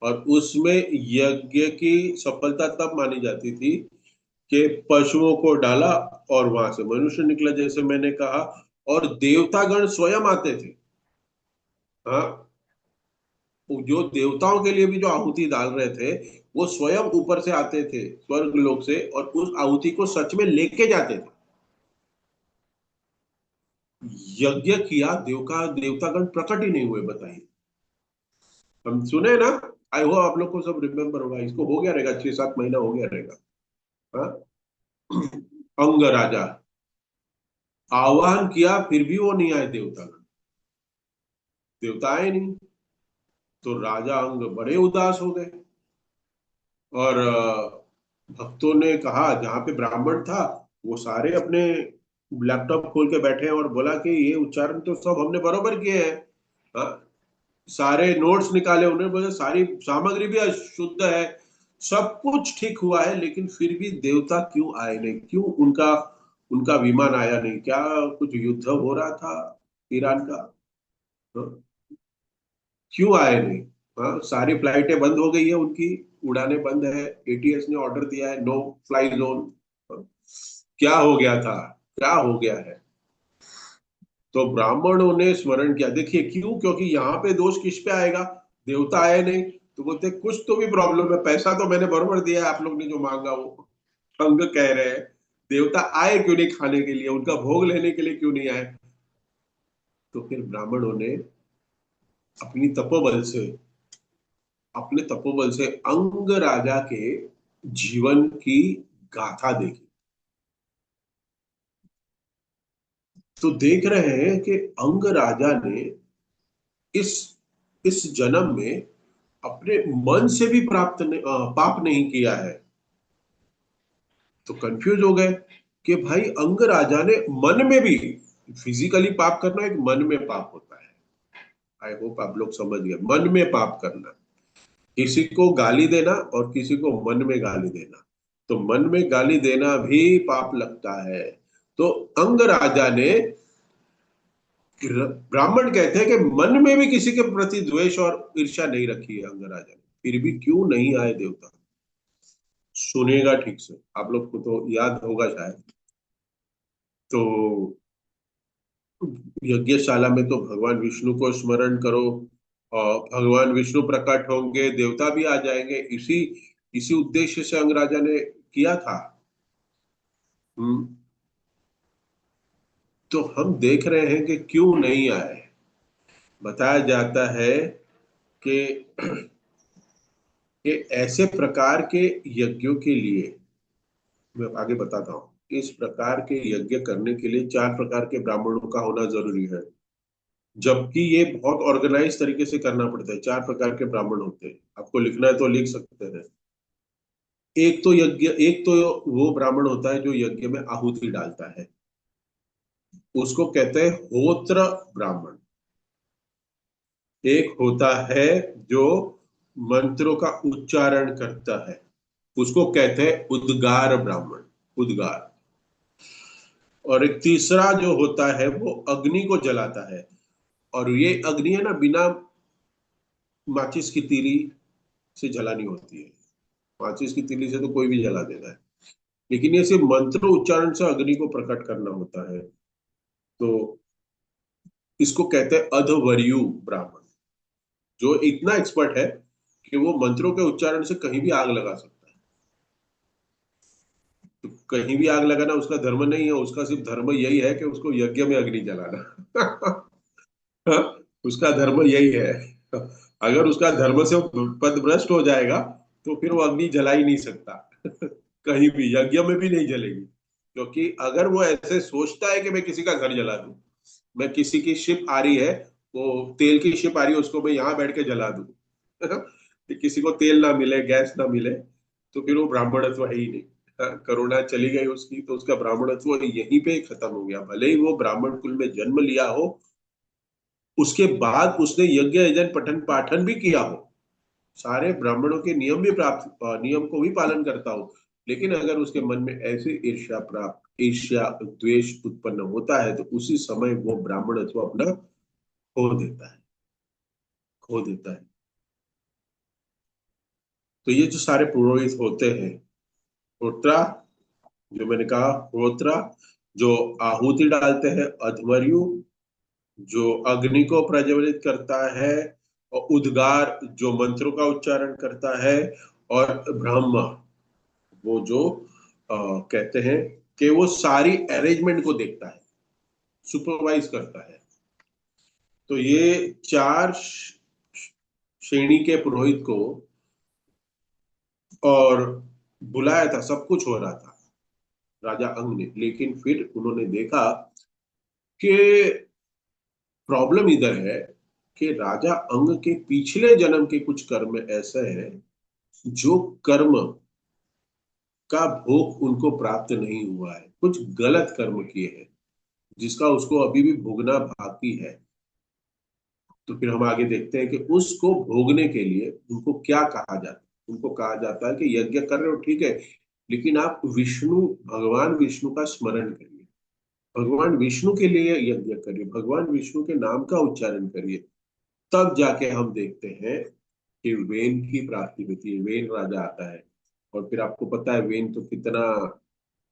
और उसमें यज्ञ की सफलता तब मानी जाती थी कि पशुओं को डाला और वहां से मनुष्य निकला, जैसे मैंने कहा, और देवतागण स्वयं आते थे। हाँ, जो देवताओं के लिए भी जो आहुति डाल रहे थे, वो स्वयं ऊपर से आते थे स्वर्ग लोक से, और उस आहुति को सच में लेके जाते थे। यज्ञ किया, देवतागण प्रकट ही नहीं हुए, बताइए। हम सुने ना आई होप आप लोग को सब रिमेम्बर होगा, इसको हो गया रहेगा, 6-7 महीना हो गया रहेगा। हाँ। अंग राजा आह्वान किया, फिर भी वो नहीं आए देवता। देवता आए नहीं, तो राजा अंग बड़े उदास हो गए। और भक्तों ने कहा, जहां पे ब्राह्मण था वो सारे अपने लैपटॉप खोल के बैठे हैं और बोला कि ये उच्चारण तो सब हमने बरोबर किए हैं। हाँ, सारे नोट्स निकाले उन्होंने, बोले सारी सामग्री भी शुद्ध है, सब कुछ ठीक हुआ है, लेकिन फिर भी देवता क्यों आए नहीं, क्यों उनका उनका विमान आया नहीं? क्या कुछ युद्ध हो रहा था ईरान का? हाँ, क्यों आए नहीं? हाँ, सारी फ्लाइटें बंद हो गई है उनकी, उड़ानें बंद है, एटीएस ने ऑर्डर दिया है, नो फ्लाई जोन। हाँ, क्या हो गया था? क्या हो गया है? तो ब्राह्मणों ने स्मरण किया, देखिए क्यों, क्योंकि यहाँ पे दोष किस पे आएगा? देवता आए नहीं, तो बोलते कुछ तो भी प्रॉब्लम है, पैसा तो मैंने बरोबर दिया है, आप लोग ने जो मांगा वो। अंग कह रहे हैं, देवता आए क्यों नहीं खाने के लिए, उनका भोग लेने के लिए क्यों नहीं आए? तो फिर ब्राह्मणों ने अपनी तपोबल से अपने तपोबल से अंग राजा के जीवन की गाथा देखी। तो देख रहे हैं कि अंग राजा ने इस इस जन्म में अपने मन से भी पाप नहीं किया है। तो कंफ्यूज हो गए कि भाई अंग राजा ने मन में भी, फिजिकली पाप करना एक मन में पाप होता है। आई होप आप लोग समझ गए, मन में पाप करना, किसी को गाली देना और किसी को मन में गाली देना, तो मन में गाली देना भी पाप लगता है। तो अंग राजा ने, ब्राह्मण कहते हैं कि मन में भी किसी के प्रति द्वेष और ईर्ष्या नहीं रखी है अंग राजा ने, फिर भी क्यों नहीं आए देवता? सुनेगा ठीक से, आप लोग को तो याद होगा शायद। तो यज्ञशाला में तो भगवान विष्णु को स्मरण करो, और भगवान विष्णु प्रकट होंगे, देवता भी आ जाएंगे, इसी इसी उद्देश्य से अंगराजा ने किया था। हम्म, तो हम देख रहे हैं कि क्यों नहीं आए। बताया जाता है कि ऐसे प्रकार के यज्ञों के लिए, मैं आगे बताता हूँ, इस प्रकार के यज्ञ करने के लिए 4 प्रकार के ब्राह्मणों का होना जरूरी है, जबकि ये बहुत ऑर्गेनाइज तरीके से करना पड़ता है। 4 प्रकार के ब्राह्मण होते हैं, आपको लिखना है तो लिख सकते हैं। एक तो वो ब्राह्मण होता है जो यज्ञ में आहुति डालता है, उसको कहते हैं होत्र ब्राह्मण। एक होता है जो मंत्रों का उच्चारण करता है, उसको कहते हैं उद्गार ब्राह्मण, उद्गार। और एक तीसरा जो होता है वो अग्नि को जलाता है, और ये अग्नि है ना, बिना माचिस की तीली से जलानी होती है। माचिस की तीली से तो कोई भी जला देता है, लेकिन ये सिर्फ मंत्र उच्चारण से अग्नि को प्रकट करना होता है। तो इसको कहते हैं अधवर्यु ब्राह्मण, जो इतना एक्सपर्ट है कि वो मंत्रों के उच्चारण से कहीं भी आग लगा सकता है। तो कहीं भी आग लगाना उसका धर्म नहीं है, उसका सिर्फ धर्म यही है कि उसको यज्ञ में अग्नि जलाना। उसका धर्म यही है। अगर उसका धर्म से पद भ्रष्ट हो जाएगा तो फिर वो अग्नि जला ही नहीं सकता। कहीं भी यज्ञ में भी नहीं जलेगी, क्योंकि अगर वो ऐसे सोचता है कि मैं किसी का घर जला दूं, मैं किसी की शिप आ रही है, वो तेल की शिप आ रही है, उसको मैं यहाँ बैठ के जला दूं, कि किसी को तेल ना मिले, गैस ना मिले, तो फिर वो ब्राह्मणत्व है ही नहीं। करुणा चली गई उसकी, तो उसका ब्राह्मणत्व यहीं पे खत्म हो गया, भले ही वो ब्राह्मण कुल में जन्म लिया हो, उसके बाद उसने यज्ञ यजन पठन पाठन भी किया हो, सारे ब्राह्मणों के नियम भी प्राप्त, नियम को भी पालन करता हो, लेकिन अगर उसके मन में ऐसी ईर्ष्या द्वेष उत्पन्न होता है, तो उसी समय वो ब्राह्मणत्व अपना खो देता है, खो देता है। तो ये जो सारे पुरोहित होते हैं, होत्रा, जो मैंने कहा होत्रा, जो आहुति डालते हैं, अध्वर्यु जो अग्नि को प्रज्वलित करता है, और उद्गार जो मंत्रों का उच्चारण करता है, और ब्रह्मा वो जो कहते हैं कि वो सारी अरेंजमेंट को देखता है, सुपरवाइज करता है। तो ये चार श्रेणी के पुरोहित को और बुलाया था, सब कुछ हो रहा था राजा अंग ने। लेकिन फिर उन्होंने देखा कि प्रॉब्लम इधर है कि राजा अंग के पिछले जन्म के कुछ कर्म ऐसे हैं जो कर्म का भोग उनको प्राप्त नहीं हुआ है, कुछ गलत कर्म किए हैं जिसका उसको अभी भी भोगना बाकी है। तो फिर हम आगे देखते हैं कि उसको भोगने के लिए उनको क्या कहा जाता है। उनको कहा जाता है कि यज्ञ कर रहे हो ठीक है, लेकिन आप भगवान विष्णु का स्मरण करिए, भगवान विष्णु के लिए यज्ञ करिए, भगवान विष्णु के नाम का उच्चारण करिए। तब जाके हम देखते हैं कि वेन की प्राप्ति होती है, वेन राजा आता है। और फिर आपको पता है वेन तो कितना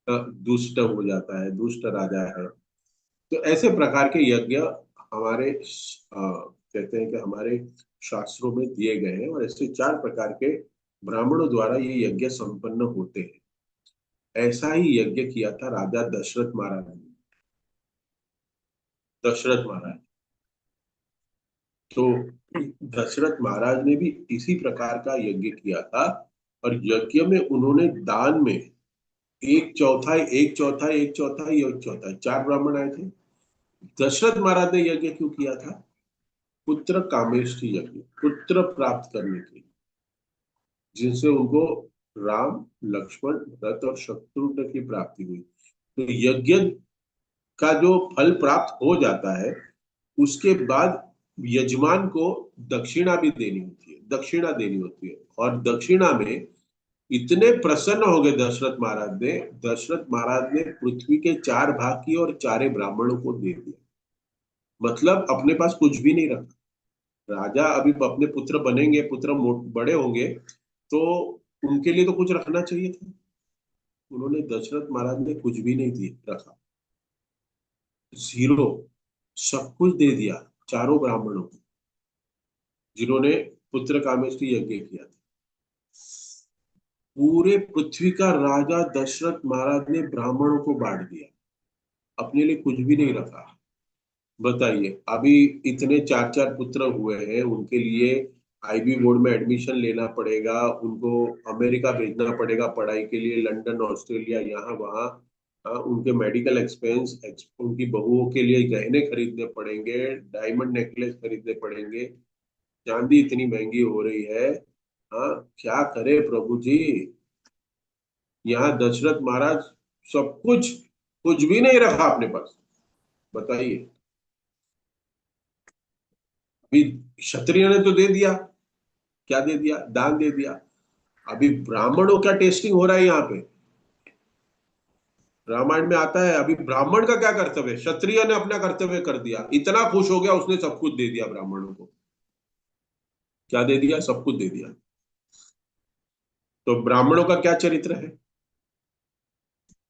दुष्ट हो जाता है, दुष्ट राजा है। तो ऐसे प्रकार के यज्ञ हमारे कहते हैं कि हमारे शास्त्रों में दिए गए हैं, और ऐसे 4 प्रकार के ब्राह्मणों द्वारा ये यज्ञ संपन्न होते हैं। ऐसा ही यज्ञ किया था राजा दशरथ महाराज ने। दशरथ महाराज, तो दशरथ महाराज ने भी इसी प्रकार का यज्ञ किया था। और यज्ञ में उन्होंने दान में एक चौथाई, एक चौथाई, एक चौथाई, एक चौथाई, 4 ब्राह्मण आए थे। दशरथ महाराज ने यज्ञ क्यों किया था? पुत्र कामेष्टि यज्ञ, पुत्र प्राप्त करने के लिए, जिनसे उनको राम, लक्ष्मण, भरत और शत्रुघ्न की प्राप्ति हुई। तो यज्ञ का जो फल प्राप्त हो जाता है, उसके बाद यजमान को दक्षिणा भी देनी होती है, दक्षिणा देनी होती है। और दक्षिणा में इतने प्रसन्न हो गए दशरथ महाराज ने पृथ्वी के 4 भाग की और 4 ब्राह्मणों को दे दिया। मतलब अपने पास कुछ भी नहीं रखा। राजा अभी अपने पुत्र बनेंगे, पुत्र बड़े होंगे, तो उनके लिए तो कुछ रखना चाहिए था। उन्होंने, दशरथ महाराज ने कुछ भी नहीं दिया, रखा, जीरो, सब कुछ दे दिया 4 ब्राह्मणों को, जिन्होंने पुत्र कामेष्टि यज्ञ किया था। पूरे पृथ्वी का राजा दशरथ महाराज ने ब्राह्मणों को बांट दिया, अपने लिए कुछ भी नहीं रखा। बताइए, अभी इतने 4 4 पुत्र हुए हैं, उनके लिए आईबी बोर्ड में एडमिशन लेना पड़ेगा, उनको अमेरिका भेजना पड़ेगा पढ़ाई के लिए, लंदन, ऑस्ट्रेलिया, यहाँ वहाँ। उनके मेडिकल एक्सपेंस, उनकी बहुओं के लिए गहने खरीदने पड़ेंगे, डायमंड नेकलेस खरीदने पड़ेंगे, चांदी इतनी महंगी हो रही है। हाँ, क्या करे प्रभु जी। यहाँ दशरथ महाराज सब कुछ, कुछ भी नहीं रखा अपने पास। बताइए, अभी क्षत्रिय ने तो दे दिया, क्या दे दिया? दान दे दिया। अभी ब्राह्मणों का टेस्टिंग हो रहा है यहाँ पे। रामायण में आता है अभी ब्राह्मण का क्या कर्तव्य है। क्षत्रिय ने अपना कर्तव्य कर दिया, इतना खुश हो गया, उसने सब कुछ दे दिया ब्राह्मणों को। क्या दे दिया? सब कुछ दे दिया। तो ब्राह्मणों का क्या चरित्र है?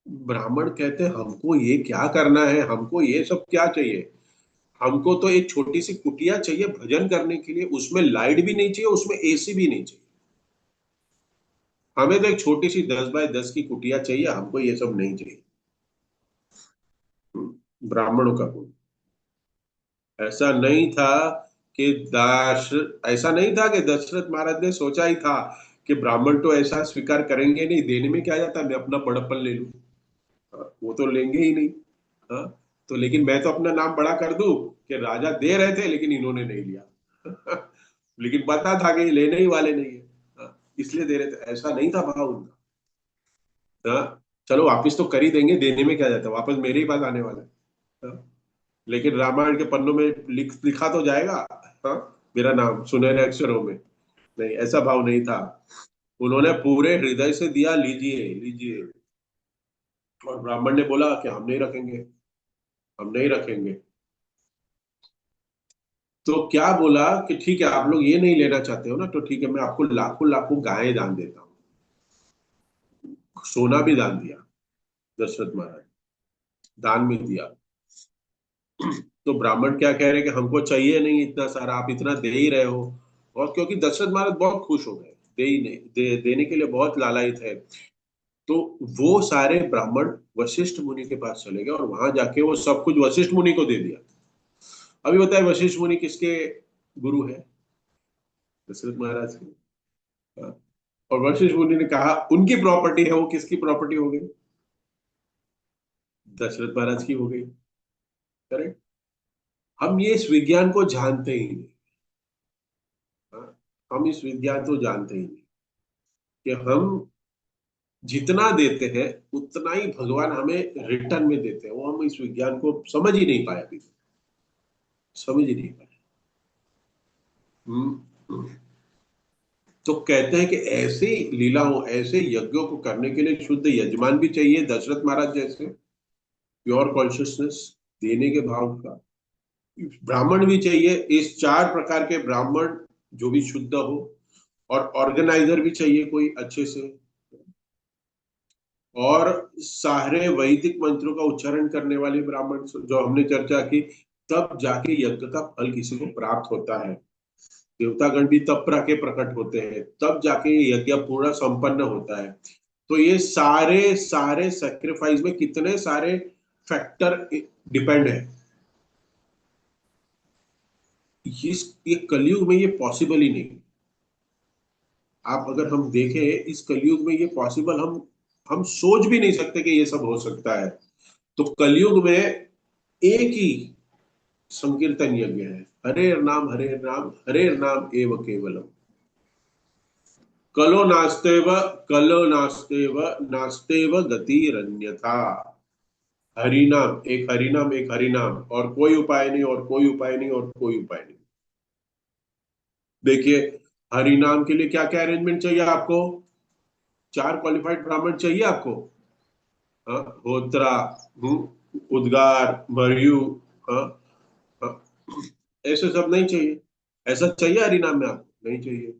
ब्राह्मण कहते हैं हमको ये क्या करना है, हमको ये सब क्या चाहिए। हमको तो एक छोटी सी कुटिया चाहिए भजन करने के लिए, उसमें लाइट भी नहीं चाहिए, उसमें एसी भी नहीं चाहिए। हमें तो एक छोटी सी 10 बाय 10 की कुटिया चाहिए, हमको ये सब नहीं चाहिए। ब्राह्मणों का गुण ऐसा नहीं था कि दाश ऐसा नहीं था कि दशरथ महाराज ने सोचा ही था कि ब्राह्मण तो ऐसा स्वीकार करेंगे नहीं, देने में क्या जाता है, मैं अपना बड़प्पन ले लूं। वो तो लेंगे ही नहीं। हाँ, तो लेकिन मैं तो अपना नाम बड़ा कर दूं कि राजा दे रहे थे लेकिन इन्होंने नहीं लिया। लेकिन पता था कि ये लेने ही वाले नहीं है। इसलिए दे रहे थे, ऐसा नहीं था भाव उनका। चलो वापिस तो कर ही देंगे, देने में क्या जाता है, वापस मेरे ही पास आने वाला है। लेकिन रामायण के पन्नों में लिखा तो जाएगा, हाँ, मेरा नाम सुनहरे अक्षरों में। नहीं, ऐसा भाव नहीं था। उन्होंने पूरे हृदय से दिया, लीजिए लीजिए। और ब्राह्मण ने बोला कि हम नहीं रखेंगे, हम नहीं रखेंगे। तो क्या बोला कि ठीक है, आप लोग ये नहीं लेना चाहते हो ना, तो ठीक है, मैं आपको लाखों लाखों गायें दान देता हूँ। सोना भी दान दिया दशरथ महाराज, दान में दिया। तो ब्राह्मण क्या कह रहे हैं कि हमको चाहिए नहीं इतना सारा, आप इतना दे ही रहे हो। और क्योंकि दशरथ महाराज बहुत खुश हो गए, दे ही नहीं, देने के लिए बहुत लालायित है। तो वो सारे ब्राह्मण वशिष्ठ मुनि के पास चले गए और वहां जाके वो सब कुछ वशिष्ठ मुनि को दे दिया। अभी बताए वशिष्ठ मुनि किसके गुरु है? दशरथ महाराज की। हाँ। और वशिष्ठ मुनि ने कहा उनकी प्रॉपर्टी है, वो किसकी प्रॉपर्टी हो गई? दशरथ महाराज की हो गई। करेक्ट। हम ये इस विज्ञान को जानते ही नहीं। हाँ, हम इस विज्ञान को जानते ही नहीं कि हम जितना देते हैं उतना ही भगवान हमें रिटर्न में देते हैं। वो हम इस विज्ञान को समझ ही नहीं पाए अभी, समझ ही नहीं पाए। हम्म। तो कहते हैं कि ऐसे लीलाओं, ऐसे यज्ञों को करने के लिए शुद्ध यजमान भी चाहिए, दशरथ महाराज जैसे प्योर कॉन्शियसनेस देने के भाव का। ब्राह्मण भी चाहिए, इस चार प्रकार के ब्राह्मण जो भी शुद्ध हो। और ऑर्गेनाइजर भी चाहिए कोई अच्छे से। और सारे वैदिक मंत्रों का उच्चारण करने वाले ब्राह्मण जो हमने चर्चा की। तब जाके यज्ञ का फल किसी को प्राप्त होता है। देवतागण भी तब के प्रकट होते हैं, तब जाके ये यज्ञ पूरा संपन्न होता है। तो ये सारे सारे सेक्रीफाइस में कितने सारे फैक्टर डिपेंड है। ये कलयुग में ये पॉसिबल ही नहीं। आप अगर हम देखें इस कलयुग में ये पॉसिबल, हम सोच भी नहीं सकते कि ये सब हो सकता है। तो कलयुग में एक ही संकीर्तन यज्ञ है। हरे नाम हरे नाम एव केवलम। कलो नास्तेव, कलो नास्तेव, नास्तेव गतिरन्यथा। हरिनाम, एक हरिनाम, एक हरिनाम, और कोई उपाय नहीं, और कोई उपाय नहीं, और कोई उपाय नहीं। देखिए, हरिनाम के लिए क्या क्या अरेंजमेंट चाहिए आपको? चार क्वालिफाइड ब्राह्मण चाहिए आपको। हाँ, होत्रा, उद्गार, भरयू, हाँ, हाँ, ऐसे सब नहीं चाहिए। ऐसा चाहिए हरिनाम में आपको? नहीं चाहिए।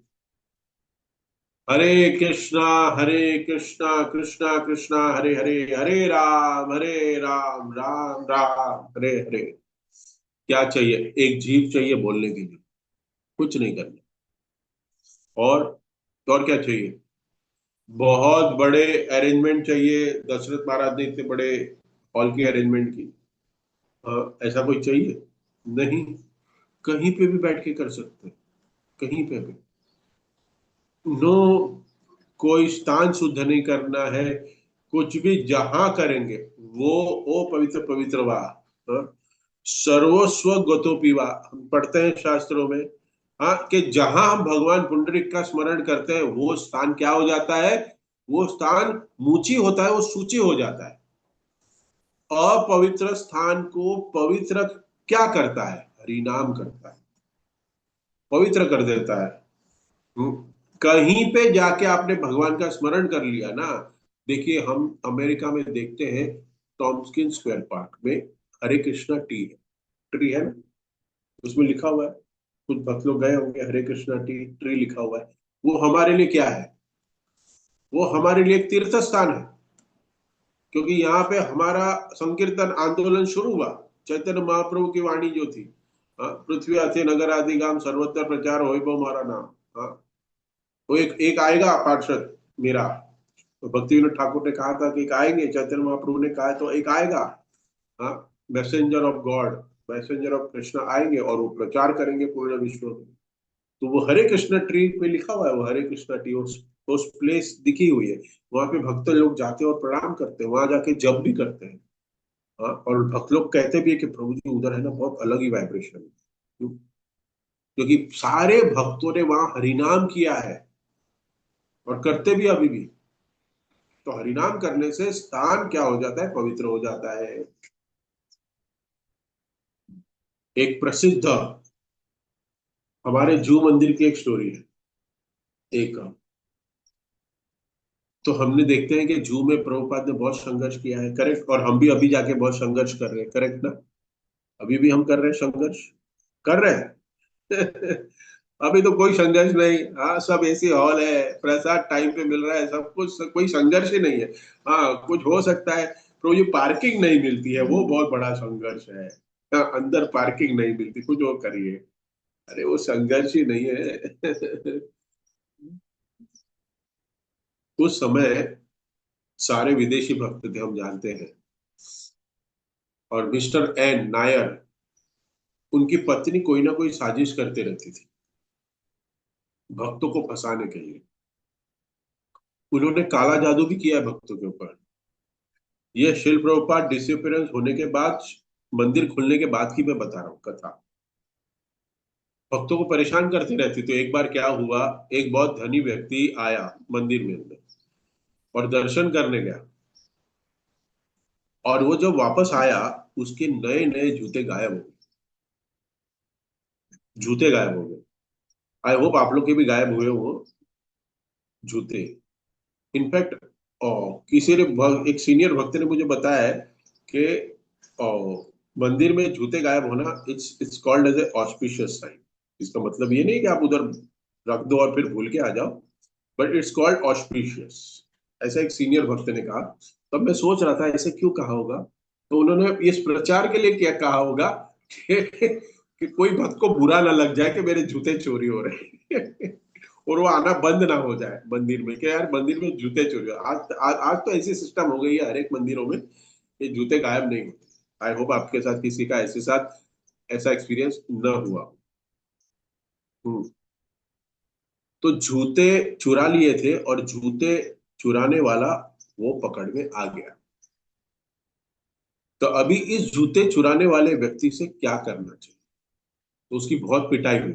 हरे कृष्णा कृष्णा कृष्णा हरे हरे, हरे राम राम राम हरे हरे। क्या चाहिए? एक जीभ चाहिए बोलने के लिए, कुछ नहीं करना। और और क्या चाहिए? बहुत बड़े अरेंजमेंट चाहिए। दशरथ महाराज ने इतने बड़े हॉल की अरेंजमेंट की। ऐसा कोई चाहिए? नहीं। कहीं पे भी बैठ के कर सकते हैं, कहीं पे भी। नो, कोई स्थान शुद्ध नहीं करना है। कुछ भी जहां करेंगे वो ओ पवित्र पवित्र वा। हाँ? सर्वस्व गतो पीवा, हम पढ़ते हैं शास्त्रों में। हाँ, कि जहां हम भगवान पुंडरीक का स्मरण करते हैं वो स्थान क्या हो जाता है? वो स्थान मुची होता है, वो सूची हो जाता है। अपवित्र स्थान को पवित्र क्या करता है? हरिनाम करता है, पवित्र कर देता है। हम्म। कहीं पे जाके आपने भगवान का स्मरण कर लिया ना। देखिए, हम अमेरिका में देखते हैं टॉम्स्किन स्क्वायर पार्क में हरे कृष्णा ट्री है ना, उसमें लिखा हुआ है। कुछ भक्त लोग गए होंगे, हरे कृष्णा ट्री लिखा हुआ है। वो हमारे लिए क्या है? वो हमारे लिए एक तीर्थ स्थान है। क्योंकि यहाँ पे हमारा संकीर्तन आंदोलन शुरू हुआ। चैतन्य महाप्रभु की वाणी जो थी, पृथ्वी अथे नगर आदि गाम सर्वत्र प्रचार हो हमारा नाम। हाँ, वो एक आएगा पार्षद मेरा। तो भक्ति विनोद ठाकुर ने कहा था कि एक आएंगे, चैतन्य महाप्रभु ने कहा तो एक आएगा। हाँ, messenger of God, messenger of Krishna आएंगे और वो प्रचार करेंगे पूरे विश्व में। तो वो हरे कृष्णा ट्री पे लिखा हुआ है, वो हरे कृष्णा ट्री उस प्लेस दिखी हुई है। वहां पे भक्त लोग जाते हैं और प्रणाम करते हैं, वहां जाके जप भी करते हैं। हाँ, और भक्त लोग कहते भी है कि प्रभु जी उधर है ना, बहुत अलग ही वाइब्रेशन है। क्यों? क्योंकि सारे भक्तों ने वहां हरिनाम किया है और करते भी अभी भी। तो हरिनाम करने से स्थान क्या हो जाता है? पवित्र हो जाता है। एक प्रसिद्ध हमारे जू मंदिर की एक स्टोरी है। एक, तो हमने देखते हैं कि जू में प्रभुपाद ने बहुत संघर्ष किया है, करेक्ट, और हम भी अभी जाके बहुत संघर्ष कर रहे हैं, करेक्ट ना? अभी भी हम कर रहे हैं संघर्ष, कर रहे हैं। अभी तो कोई संघर्ष नहीं। हाँ, सब एसी हॉल है, प्रसाद टाइम पे मिल रहा है, सब कुछ, कोई संघर्ष ही नहीं है। हाँ, कुछ हो सकता है, तो ये पार्किंग नहीं मिलती है, वो बहुत बड़ा संघर्ष है। हाँ, अंदर पार्किंग नहीं मिलती, कुछ और करिए। अरे वो संघर्ष ही नहीं है। उस समय सारे विदेशी भक्त थे, हम जानते हैं। और मिस्टर एन नायर, उनकी पत्नी कोई ना कोई साजिश करते रहती थी। भक्तों को फंसाने के लिए। उन्होंने काला जादू भी किया है भक्तों के ऊपर। ये शिल प्रभुपाद डिसअपियरेंस होने के बाद, मंदिर खुलने के बाद की मैं बता रहा हूँ कथा। भक्तों को परेशान करती रहती। तो एक बार क्या हुआ, एक बहुत धनी व्यक्ति आया मंदिर में अंदर और दर्शन करने गया। और वो जब वापस आया, उसके नए नए जूते गायब हो गए। जूते गायब हो गए। आई होप आप लोग के भी गायब हुए हो जूते। इनफैक्ट किसी ने एक सीनियर भक्त ने मुझे बताया है कि मंदिर में जूते गायब होना, it's called as a auspicious sign. इसका मतलब ये नहीं कि आप उधर रख दो और फिर भूल के आ जाओ, बट इट्स कॉल्ड ऑस्पिशियस। ऐसा एक सीनियर भक्त ने कहा। तब मैं सोच रहा था ऐसे क्यों कहा होगा। तो उन्होंने इस प्रचार के लिए क्या कहा होगा कि कोई भक्त को बुरा ना लग जाए कि मेरे जूते चोरी हो रहे हैं और वो आना बंद ना हो जाए मंदिर में, कि यार मंदिर में जूते चोरी हो। आज तो ऐसी सिस्टम हो गई है हर एक मंदिरों में, ये जूते गायब नहीं होते। आई होप आपके साथ किसी का ऐसे साथ ऐसा एक्सपीरियंस न हुआ। हम्म। तो जूते चुरा लिए थे और जूते चुराने वाला वो पकड़ में आ गया। तो अभी इस जूते चुराने वाले व्यक्ति से क्या करना चाहिए। तो उसकी बहुत पिटाई हुई।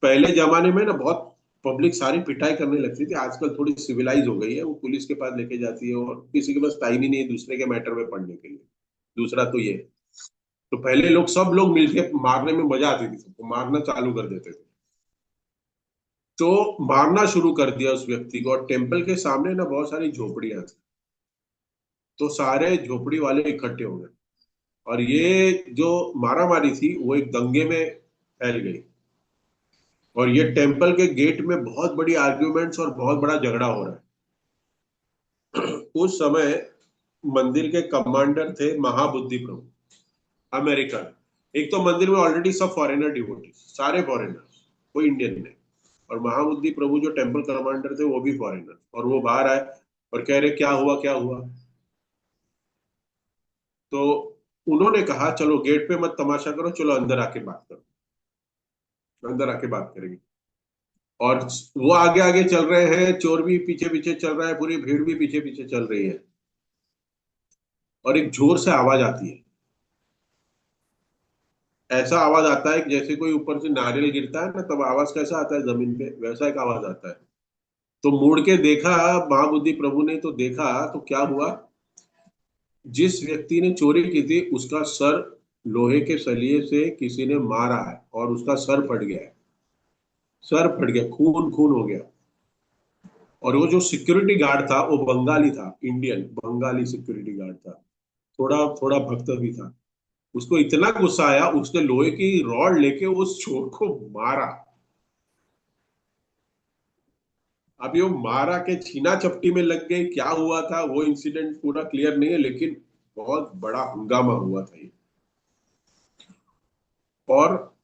पहले जमाने में ना बहुत पब्लिक सारी पिटाई करने लगती थी। आजकल थोड़ी सिविलाइज हो गई है, वो पुलिस के पास लेके जाती है और किसी के पास टाइम ही नहीं है दूसरे के मैटर में पढ़ने के लिए। दूसरा तो ये, तो पहले सब लोग मिलके मारने में मजा आती थी, सबको मारना चालू कर देते थे। तो मारना शुरू कर दिया उस व्यक्ति को, और टेम्पल के सामने ना बहुत सारी झोपड़ियां थी। तो सारे झोपड़ी वाले इकट्ठे हो गए, और ये जो मारामारी थी वो एक दंगे में फैल गई। और ये टेम्पल के गेट में बहुत बड़ी आर्ग्यूमेंट्स और बहुत बड़ा झगड़ा हो रहा है। उस समय मंदिर के कमांडर थे महाबुद्धि प्रभु, अमेरिकन। एक तो मंदिर में ऑलरेडी सब फॉरेनर डिवोटी, सारे फॉरेनर, कोई इंडियन नहीं। और महाबुद्धि प्रभु जो टेम्पल कमांडर थे वो भी फॉरेनर, और वो बाहर आए और कह रहे क्या हुआ क्या हुआ। तो उन्होंने कहा चलो गेट पे मत तमाशा करो, चलो अंदर आके बात करो, अंदर आके बात करेंगे। और वो आगे आगे चल रहे हैं, चोर भी पीछे पीछे चल रहा है, पूरी भीड़ भी पीछे पीछे चल रही है। और एक जोर से आवाज आती है। ऐसा आवाज आता है कि जैसे कोई ऊपर से नारियल गिरता है ना, तब आवाज कैसा आता है जमीन पे, वैसा एक आवाज आता है। तो मुड़ के देखा महाबुद्धि प्रभु ने, तो देखा तो क्या हुआ, जिस व्यक्ति ने चोरी की थी उसका सर लोहे के सलिए से किसी ने मारा है और उसका सर फट गया है। सर फट गया, खून खून हो गया। और वो जो सिक्योरिटी गार्ड था वो बंगाली था, इंडियन बंगाली सिक्योरिटी गार्ड था, थोड़ा थोड़ा भक्त भी था। उसको इतना गुस्सा आया, उसने लोहे की रॉड लेके उस चोर को मारा। अभी वो मारा के छीना चपटी में लग गई, क्या हुआ था वो इंसिडेंट पूरा क्लियर नहीं है, लेकिन बहुत बड़ा हंगामा हुआ था ये। और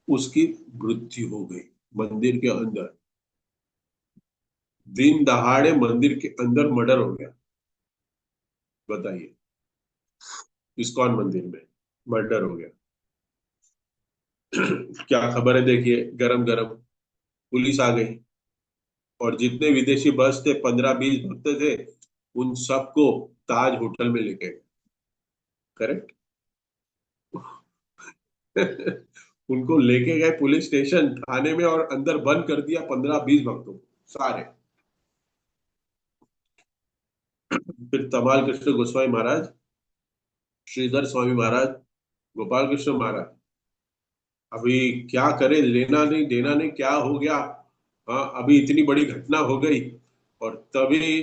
उसकी मृत्यु हो गई मंदिर के अंदर। दिन दहाड़े मंदिर के अंदर मर्डर हो गया। बताइए, इस्कॉन मंदिर में मर्डर हो गया। क्या खबर है देखिए, गरम गरम। पुलिस आ गई और जितने विदेशी बस थे, 15-20 भक्त थे, उन सबको ताज होटल में लेके गए। करेक्ट। उनको लेके गए पुलिस स्टेशन थाने में और अंदर बंद कर दिया 15-20 भक्तों को, सारे। फिर तमाल कृष्ण गोस्वामी महाराज, श्रीधर स्वामी महाराज, गोपाल कृष्ण महाराज, अभी क्या करे, लेना नहीं देना नहीं, क्या हो गया। हाँ, अभी इतनी बड़ी घटना हो गई। और तभी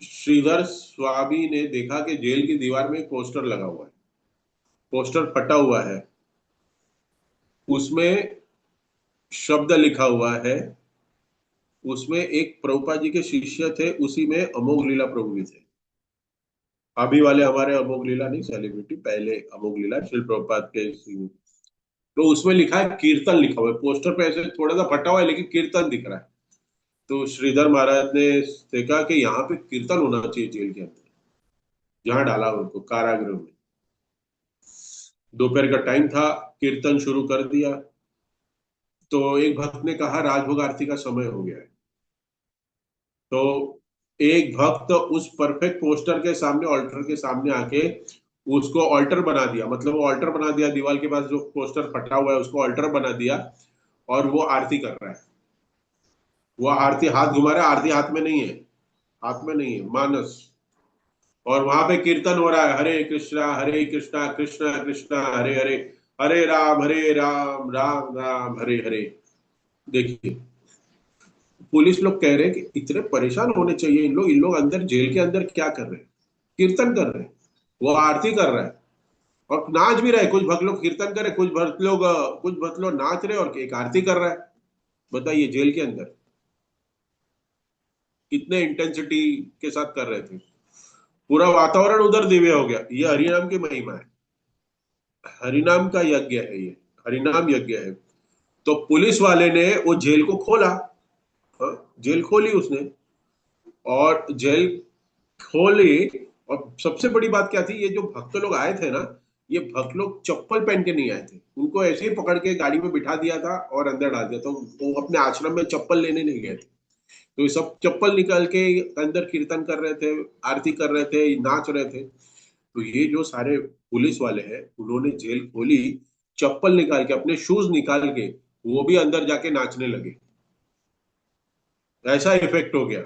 श्रीधर स्वामी ने देखा कि जेल की दीवार में एक पोस्टर लगा हुआ है। पोस्टर फटा हुआ है, उसमें शब्द लिखा हुआ है। उसमें एक प्रभुपाद जी के शिष्य थे, उसी में अमोघ लीला प्रभु भी थे। अभी वाले हमारे अमोघ लीला नहीं सेलिब्रिटी, पहले अमोघ लीला शिल प्रभुपाद के तो उसमें लिखा है कीर्तन, लिखा हुआ है पोस्टर पे, ऐसे थोड़ा सा फटा हुआ है लेकिन कीर्तन दिख रहा है। तो श्रीधर महाराज ने देखा कि यहाँ पे कीर्तन होना चाहिए जेल के अंदर, जहां डाला उनको कारागृह में। दोपहर का टाइम था, कीर्तन शुरू कर दिया। तो एक भक्त ने कहा राजभोग आरती का समय हो गया है। तो एक भक्त उस परफेक्ट पोस्टर के सामने, ऑल्टर के सामने आके उसको ऑल्टर बना दिया, मतलब वो ऑल्टर बना दिया, दीवार के पास जो पोस्टर फटा हुआ है उसको ऑल्टर बना दिया, और वो आरती कर रहा है। वो आरती हाथ घुमा रहा है, आरती हाथ में नहीं है, हाथ में नहीं है, मानस। और वहां पे कीर्तन हो रहा है, हरे कृष्णा कृष्णा कृष्णा हरे हरे, हरे राम राम राम हरे हरे। देखिए, पुलिस लोग कह रहे हैं कि इतने परेशान होने चाहिए इन लोग अंदर जेल के अंदर क्या कर रहे हैं? कीर्तन कर रहे हैं, वो आरती कर रहा है, और नाच भी रहे। कुछ भक्त लोग कीर्तन कर रहे, कुछ भक्त लोग नाच रहे और एक आरती कर रहा है। बताइए, जेल के अंदर कितने इंटेंसिटी के साथ कर रहे थे। पूरा वातावरण उधर दिव्य हो गया। ये हरिनाम की महिमा है, हरिनाम का यज्ञ है ये, हरिनाम यज्ञ है। तो पुलिस वाले ने वो जेल को खोला। हाँ, जेल खोली उसने, और जेल खोली। और सबसे बड़ी बात क्या थी, ये जो भक्त लोग आए थे ना, ये भक्त लोग चप्पल पहन के नहीं आए थे। उनको ऐसे ही पकड़ के गाड़ी में बिठा दिया था और अंदर डाल दिया, तो वो अपने आश्रम में चप्पल लेने नहीं गए थे। तो ये सब चप्पल निकाल के अंदर कीर्तन कर रहे थे, आरती कर रहे थे, नाच रहे थे। तो ये जो सारे पुलिस वाले हैं, उन्होंने जेल खोली, चप्पल निकाल के, अपने शूज निकाल के, वो भी अंदर जाके नाचने लगे। ऐसा इफेक्ट हो गया।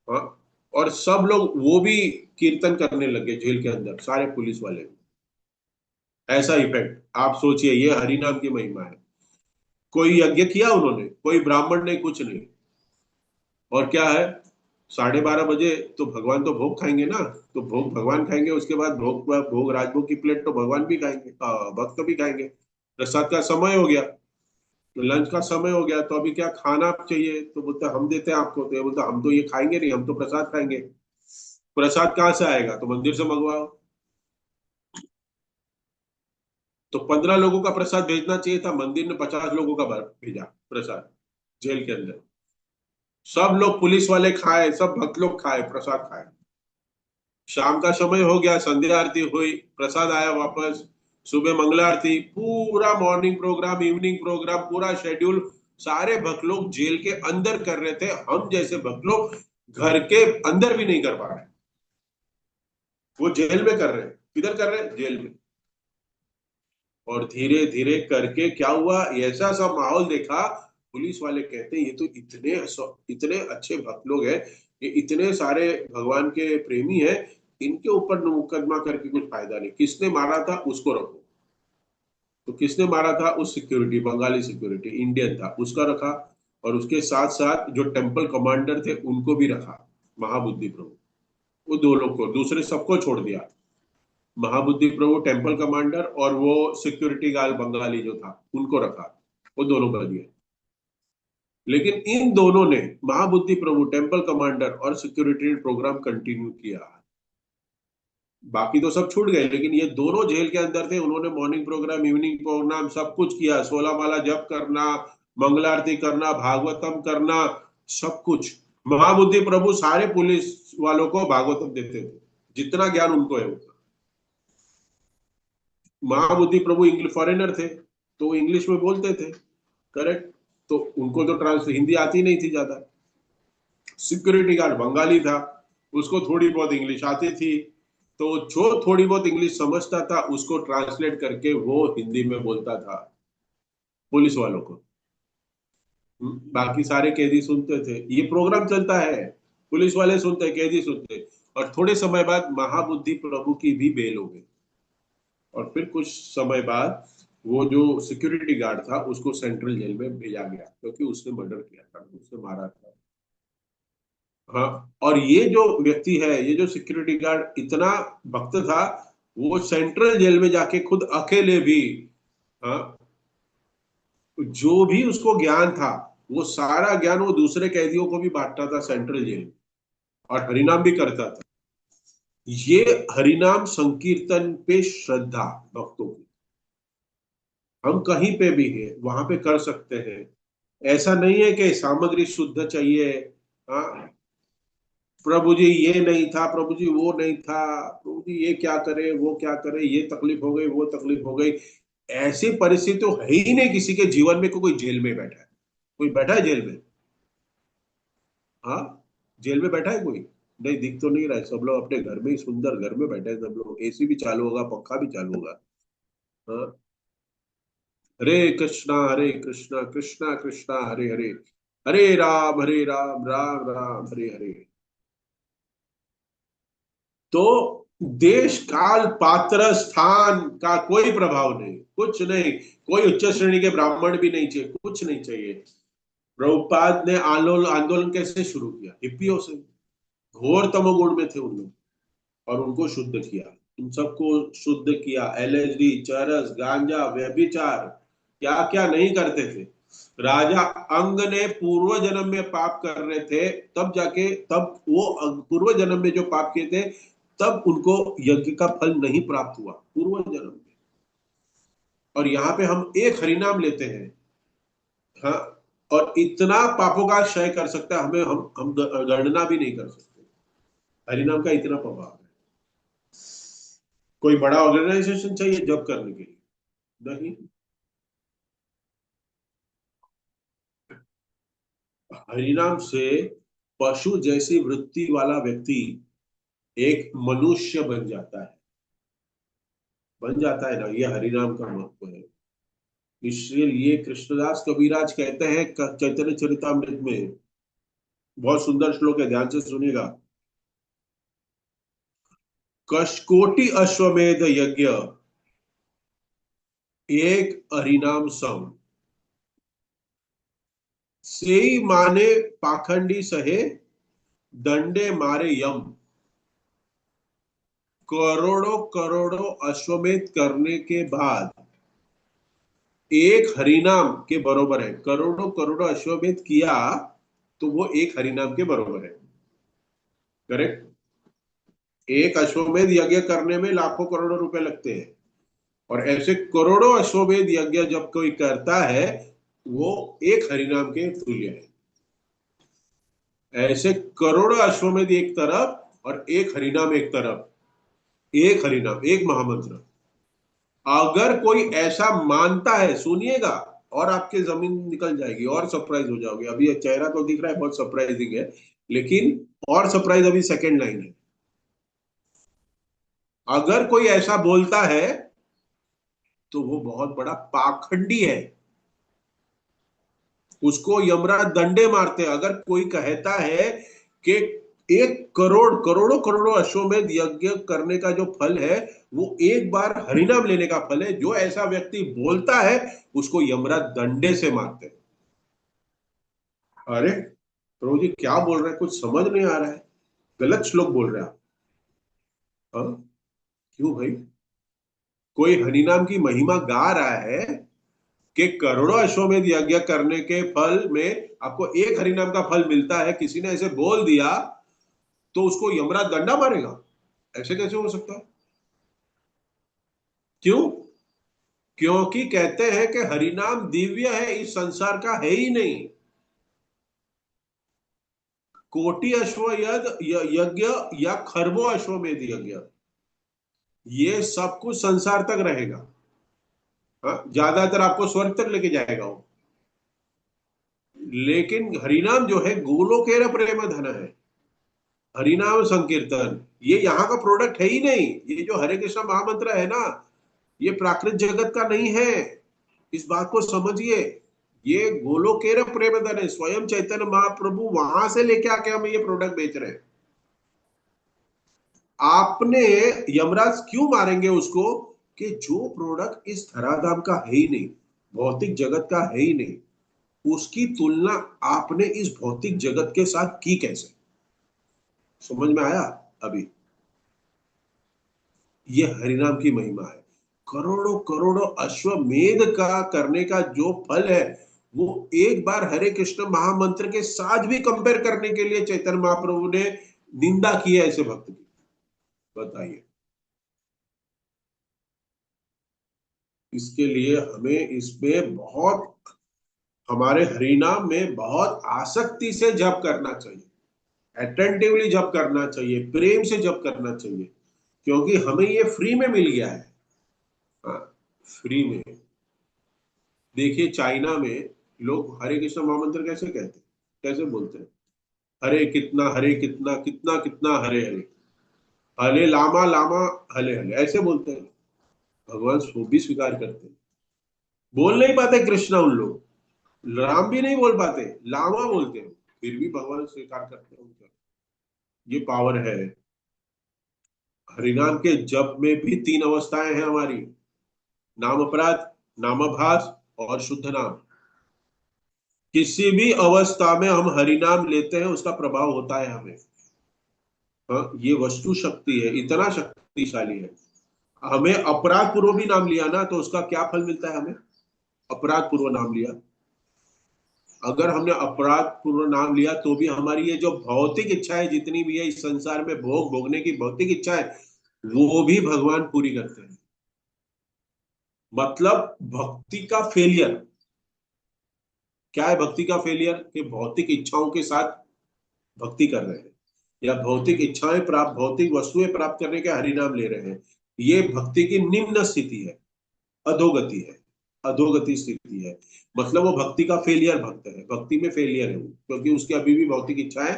हाँ, और सब लोग वो भी कीर्तन करने लगे जेल के अंदर, सारे पुलिस वाले। ऐसा इफेक्ट आप सोचिए, ये हरिनाम की महिमा है। कोई यज्ञ किया उन्होंने, कोई ब्राह्मण ने, कुछ नहीं। और क्या है, 12:30 बजे तो भगवान तो भोग खाएंगे ना। तो भोग भगवान खाएंगे, उसके बाद भोग भोग राजभोग की प्लेट तो भगवान भी खाएंगे, भक्त भी खाएंगे। प्रसाद का समय हो गया, तो लंच का समय हो गया, तो अभी क्या खाना चाहिए, तो बोलते हम देते हैं आपको। तो ये बोलता हम तो ये खाएंगे नहीं, हम तो प्रसाद खाएंगे। प्रसाद कहाँ से आएगा, तो मंदिर से मंगवाओ। तो 15 लोगों का प्रसाद भेजना चाहिए था, मंदिर ने 50 लोगों का भेजा प्रसाद, जेल के अंदर। सब लोग पुलिस वाले खाए, सब भक्त लोग खाए, प्रसाद खाए। शाम का समय हो गया, संध्या आरती हुई, प्रसाद आया वापस। सुबह मंगला आरती, पूरा मॉर्निंग प्रोग्राम, इवनिंग प्रोग्राम, पूरा शेड्यूल सारे भक्त लोग जेल के अंदर कर रहे थे। हम जैसे भक्त लोग घर के अंदर भी नहीं कर पा रहे। वो जेल में कर रहे हैं, किधर कर रहे हैं, जेल में। और धीरे धीरे करके क्या हुआ, ऐसा सा माहौल देखा। पुलिस वाले कहते हैं ये तो इतने अच्छे भक्त लोग हैं, ये इतने सारे भगवान के प्रेमी हैं, इनके ऊपर मुकदमा करके कुछ फायदा नहीं। किसने मारा था उसको रखो। तो किसने मारा था, उस सिक्योरिटी, बंगाली सिक्योरिटी, इंडियन था, उसका रखा। और उसके साथ साथ जो टेम्पल कमांडर थे उनको भी रखा, महाबुद्धि प्रभु। वो दो लोग को, दूसरे सबको छोड़ दिया। महाबुद्धि प्रभु टेम्पल कमांडर और वो सिक्योरिटी गार्ड बंगाली जो था, उनको रखा। वो दोनों कर दिए। लेकिन इन दोनों ने, महाबुद्धि प्रभु, टेम्पल कमांडर और सिक्योरिटी प्रोग्राम कंटिन्यू किया। बाकी तो सब छूट गए, लेकिन ये दोनों जेल के अंदर थे। उन्होंने मॉर्निंग प्रोग्राम, इवनिंग प्रोग्राम सब कुछ किया। 16 माला जप करना, मंगला आरती करना, भागवतम करना, सब कुछ। महाबुद्धि प्रभु सारे पुलिस वालों को भागवतम देते थे, जितना ज्ञान उनको है उतना। महाबुद्धि प्रभु इंग्लिश फॉरेनर थे, तो इंग्लिश में बोलते थे, करेक्ट। तो उनको तो ट्रांस हिंदी आती नहीं थी ज्यादा। सिक्योरिटी गार्ड बंगाली था, उसको थोड़ी बहुत इंग्लिश आती थी। तो जो थोड़ी बहुत इंग्लिश समझता था उसको ट्रांसलेट करके वो हिंदी में बोलता था पुलिस वालों को। बाकी सारे कैदी सुनते थे, ये प्रोग्राम चलता है, पुलिस वाले सुनते, कैदी सुनते। और थोड़े समय बाद महाबुद्धि प्रभु की भी बेल हो गई। और फिर कुछ समय बाद वो जो सिक्योरिटी गार्ड था उसको सेंट्रल जेल में भेजा गया, क्योंकि उसने मर्डर किया था, उसने मारा था। हाँ। और ये जो व्यक्ति है, ये जो सिक्योरिटी गार्ड इतना भक्त था, वो सेंट्रल जेल में जाके खुद अकेले भी, हाँ, जो भी उसको ज्ञान था, वो सारा ज्ञान वो दूसरे कैदियों को भी बांटता था सेंट्रल जेल में, और हरिनाम भी करता था। ये हरिनाम संकीर्तन पे श्रद्धा भक्तों की, हम कहीं पे भी है वहां पे कर सकते हैं। ऐसा नहीं है कि सामग्री शुद्ध चाहिए। हाँ, प्रभु जी ये नहीं था, प्रभु जी वो नहीं था, प्रभु जी ये क्या करे, वो क्या करे, ये तकलीफ हो गई, वो तकलीफ हो गई। ऐसी परिस्थिति तो है ही नहीं किसी के जीवन में कोई जेल में बैठा है। कोई बैठा है जेल में? हाँ, जेल में बैठा है कोई? नहीं, दिख तो नहीं रहा है। सब लोग अपने घर में ही, सुंदर घर में बैठे हैं सब लोग। एसी भी चालू होगा, पंखा भी चालू होगा। हाँ। हरे कृष्णा कृष्णा कृष्णा हरे हरे, हरे राम राम राम हरे हरे। तो देश काल पात्र स्थान का कोई प्रभाव नहीं, कुछ नहीं। कोई उच्च श्रेणी के ब्राह्मण भी नहीं चाहिए, कुछ नहीं चाहिए। प्रभुपाद ने आंदोलन आंदोलन कैसे शुरू किया? हिप्पियों से। घोर तमोगुण में थे उन लोग, और उनको शुद्ध किया। उन सबको शुद्ध किया। एलएसडी, चरस, गांजा, व्यभिचार, क्या क्या नहीं करते थे। राजा अंग ने पूर्व जन्म में पाप कर रहे थे, तब जाके, तब वो पूर्व जन्म में जो पाप किए थे, तब उनको यज्ञ का फल नहीं प्राप्त हुआ पूर्व जन्म में। और यहाँ पे हम एक हरिनाम लेते हैं। हाँ। और इतना पापों का क्षय कर सकता है, हमें हम गणना भी नहीं कर सकते। हरिनाम का इतना प्रभाव है। कोई बड़ा ऑर्गेनाइजेशन चाहिए जब करने के लिए? नहीं। हरिनाम से पशु जैसी वृत्ति वाला व्यक्ति एक मनुष्य बन जाता है ना। ये हरिनाम का महत्व है। इसलिए कृष्णदास कविराज कहते हैं चैतन्य चरितामृत में, बहुत सुंदर श्लोक है, ध्यान से सुनिएगा। कशकोटि अश्वमेध यज्ञ एक हरिनाम सम, सेई माने पाखंडी सहे, दंडे मारे यम। करोड़ों करोड़ों अश्वमेध करने के बाद एक हरिनाम के बरोबर है। करोड़ों करोड़ों अश्वमेध किया तो वो एक हरिनाम के बरोबर है। करेक्ट। एक अश्वमेध यज्ञ करने में लाखों करोड़ों रुपए लगते हैं, और ऐसे करोड़ों अश्वमेध यज्ञ जब कोई करता है, वो एक हरिनाम के तुल्य है। ऐसे करोड़ों अश्वमेध एक तरफ और एक हरिनाम एक तरफ। एक हरिनाम, एक महामंत्र। अगर कोई ऐसा मानता है, सुनिएगा, और आपके जमीन निकल जाएगी और सरप्राइज हो जाओगे। अभी ये चेहरा तो दिख रहा है, बहुत सरप्राइजिंग है, लेकिन और सरप्राइज अभी सेकंड लाइन है। अगर कोई ऐसा बोलता है तो वो बहुत बड़ा पाखंडी है, उसको यमराज डंडे मारते हैं। अगर कोई कहता है कि 1 करोड़, करोड़ों करोड़ों अश्वमेध यज्ञ करने का जो फल है वो एक बार हरिनाम लेने का फल है, जो ऐसा व्यक्ति बोलता है उसको यमराज डंडे से मारते हैं। अरे प्रभु जी क्या बोल रहे हैं, कुछ समझ नहीं आ रहा है, गलत श्लोक बोल रहे हैं आप। हाँ? क्यों भाई? कोई हरिनाम की महिमा गा रहा है कि करोड़ों अश्वमेध यज्ञ करने के फल में आपको एक हरिनाम का फल मिलता है, किसी ने ऐसे बोल दिया तो उसको यमराज दंडा मारेगा? ऐसे कैसे हो सकता है? क्यों? क्योंकि कहते हैं कि हरिनाम दिव्य है, इस संसार का है ही नहीं। कोटि अश्वयद यज्ञ या खरबों अश्वमेध यज्ञ, ये सब कुछ संसार तक रहेगा। हाँ, ज्यादातर आपको स्वर्ग तक लेके जाएगा वो। लेकिन हरिनाम जो है गोलोकेर प्रेम धन है। हरिनाम संकीर्तन ये यहाँ का प्रोडक्ट है ही नहीं। ये जो हरे कृष्ण महामंत्र है ना, ये प्राकृत जगत का नहीं है। इस बात को समझिए। ये गोलोकेर प्रेमधन है, स्वयं चैतन्य महाप्रभु वहां से लेके आके हमें ये प्रोडक्ट बेच रहे हैं। आपने यमराज क्यों मारेंगे उसको? कि जो प्रोडक्ट इस धराधाम का है ही नहीं, भौतिक जगत का है ही नहीं, उसकी तुलना आपने इस भौतिक जगत के साथ की कैसे? समझ में आया अभी? ये हरिनाम की महिमा है। करोड़ों करोड़ों अश्वमेध का करने का जो फल है, वो एक बार हरे कृष्ण महामंत्र के साथ भी कंपेयर करने के लिए चैतन्य महाप्रभु ने निंदा की है ऐसे भक्त की। बताइए। इसके लिए हमें इसमें बहुत, हमारे हरिनाम में बहुत आसक्ति से जप करना चाहिए, अटेंटिवली जप करना चाहिए, प्रेम से जप करना चाहिए, क्योंकि हमें ये फ्री में मिल गया है। हाँ, फ्री में। देखिए चाइना में लोग हरे कृष्ण महामंत्र कैसे कहते हैं, कैसे बोलते हैं? हरे कितना कितना कितना हरे हरे, हले लामा लामा, हले हले, ऐसे बोलते हैं। भगवान वो भी स्वीकार करते हैं। बोल नहीं पाते कृष्ण उन लोग, राम भी नहीं बोल पाते, लामा बोलते हैं, फिर भी भगवान स्वीकार करते हैं उनका। ये पावर है। हरिनाम के जप में भी तीन अवस्थाएं हैं हमारी: नाम अपराध, नामाभास और शुद्ध नाम। किसी भी अवस्था में हम हरिनाम लेते हैं उसका प्रभाव होता है हमें। हाँ, ये वस्तु शक्ति है, इतना शक्तिशाली है। हमें अपराध पूर्व भी नाम लिया ना तो उसका क्या फल मिलता है हमें? अपराध पूर्व नाम लिया, अगर हमने अपराध पूर्व नाम लिया तो भी हमारी ये जो भौतिक इच्छाएं जितनी भी है इस संसार में भोग भोगने की भौतिक इच्छाएं, वो भी भगवान पूरी करते हैं। मतलब भक्ति का फेलियर क्या है? भक्ति का फेलियर कि भौतिक इच्छाओं के साथ भक्ति कर रहे हैं, या भौतिक इच्छाएं प्राप्त, भौतिक वस्तुएं प्राप्त करने के हरिनाम ले रहे हैं। ये भक्ति की निम्न स्थिति है, अधोगति है, अधोगति स्थिति है। मतलब वो भक्ति का फेलियर भक्त है, भक्ति में फेलियर है वो, क्योंकि उसकी अभी भी भौतिक इच्छाएं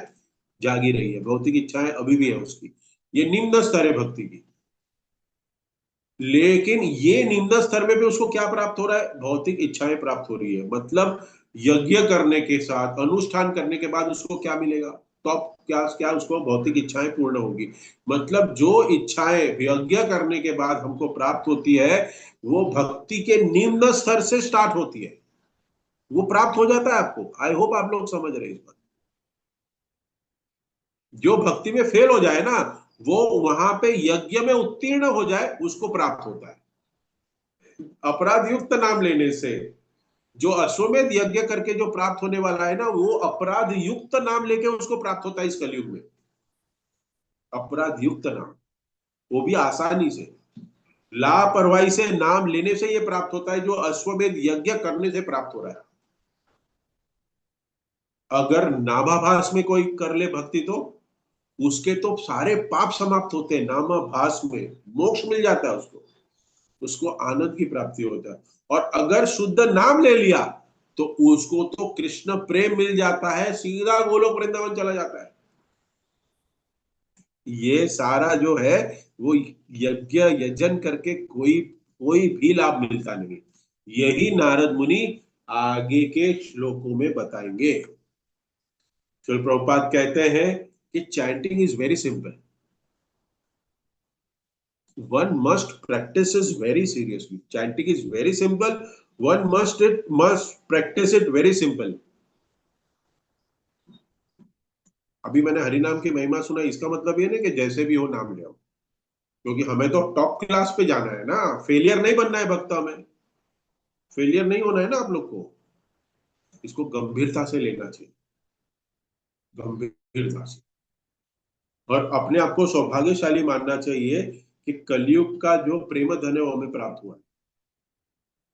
जागी रही है, भौतिक इच्छाएं अभी भी है उसकी। ये निम्न स्तर है भक्ति की। लेकिन ये निम्न स्तर में भी उसको क्या प्राप्त हो रहा है? भौतिक इच्छाएं प्राप्त हो रही है। मतलब यज्ञ करने के साथ, अनुष्ठान करने के बाद उसको क्या मिलेगा? तो अब क्या क्या उसको भौतिक इच्छाएं पूर्ण होगी। मतलब जो इच्छाएं यज्ञ करने के बाद हमको प्राप्त होती है वो भक्ति के निम्न स्तर से स्टार्ट होती है, वो प्राप्त हो जाता है आपको। आई होप आप लोग समझ रहे हैं इस बात। जो भक्ति में फेल हो जाए ना, वो वहां पे यज्ञ में उत्तीर्ण हो जाए उसको प्राप्त होता है अपराध युक्त नाम लेने से। जो अश्वमेध यज्ञ करके जो प्राप्त होने वाला है ना, वो अपराध युक्त नाम लेके उसको प्राप्त होता है इस कलयुग में। अपराध युक्त नाम, वो भी आसानी से, लापरवाही से नाम लेने से ये प्राप्त होता है जो अश्वमेध यज्ञ करने से प्राप्त हो रहा है। अगर नामाभास में कोई कर ले भक्ति तो उसके तो सारे पाप समाप्त होते हैं, नामाभास में मोक्ष मिल जाता है उसको, उसको आनंद की प्राप्ति होता है। और अगर शुद्ध नाम ले लिया तो उसको तो कृष्ण प्रेम मिल जाता है, सीधा गोलोक वृंदावन चला जाता है। ये सारा जो है वो यज्ञ यजन करके कोई कोई भी लाभ मिलता नहीं। यही नारद मुनि आगे के श्लोकों में बताएंगे। श्रील प्रभुपाद कहते हैं कि chanting is very simple, one must practice it very seriously. Chanting is very simple, one must practice it very simple. अभी मैंने हरिनाम की महिमा सुना, इसका मतलब ये नहीं कि जैसे भी हो नाम ले आओ, क्योंकि हमें तो टॉप क्लास पे जाना है ना, फेलियर नहीं बनना है भक्ता में, फेलियर नहीं होना है ना आप लोग को। इसको गंभीरता से लेना चाहिए, गंभीरता से। और अपने आप को सौभाग्यशाली मानना चाहिए कि कलयुग का जो प्रेम धन है वो हमें प्राप्त हुआ है।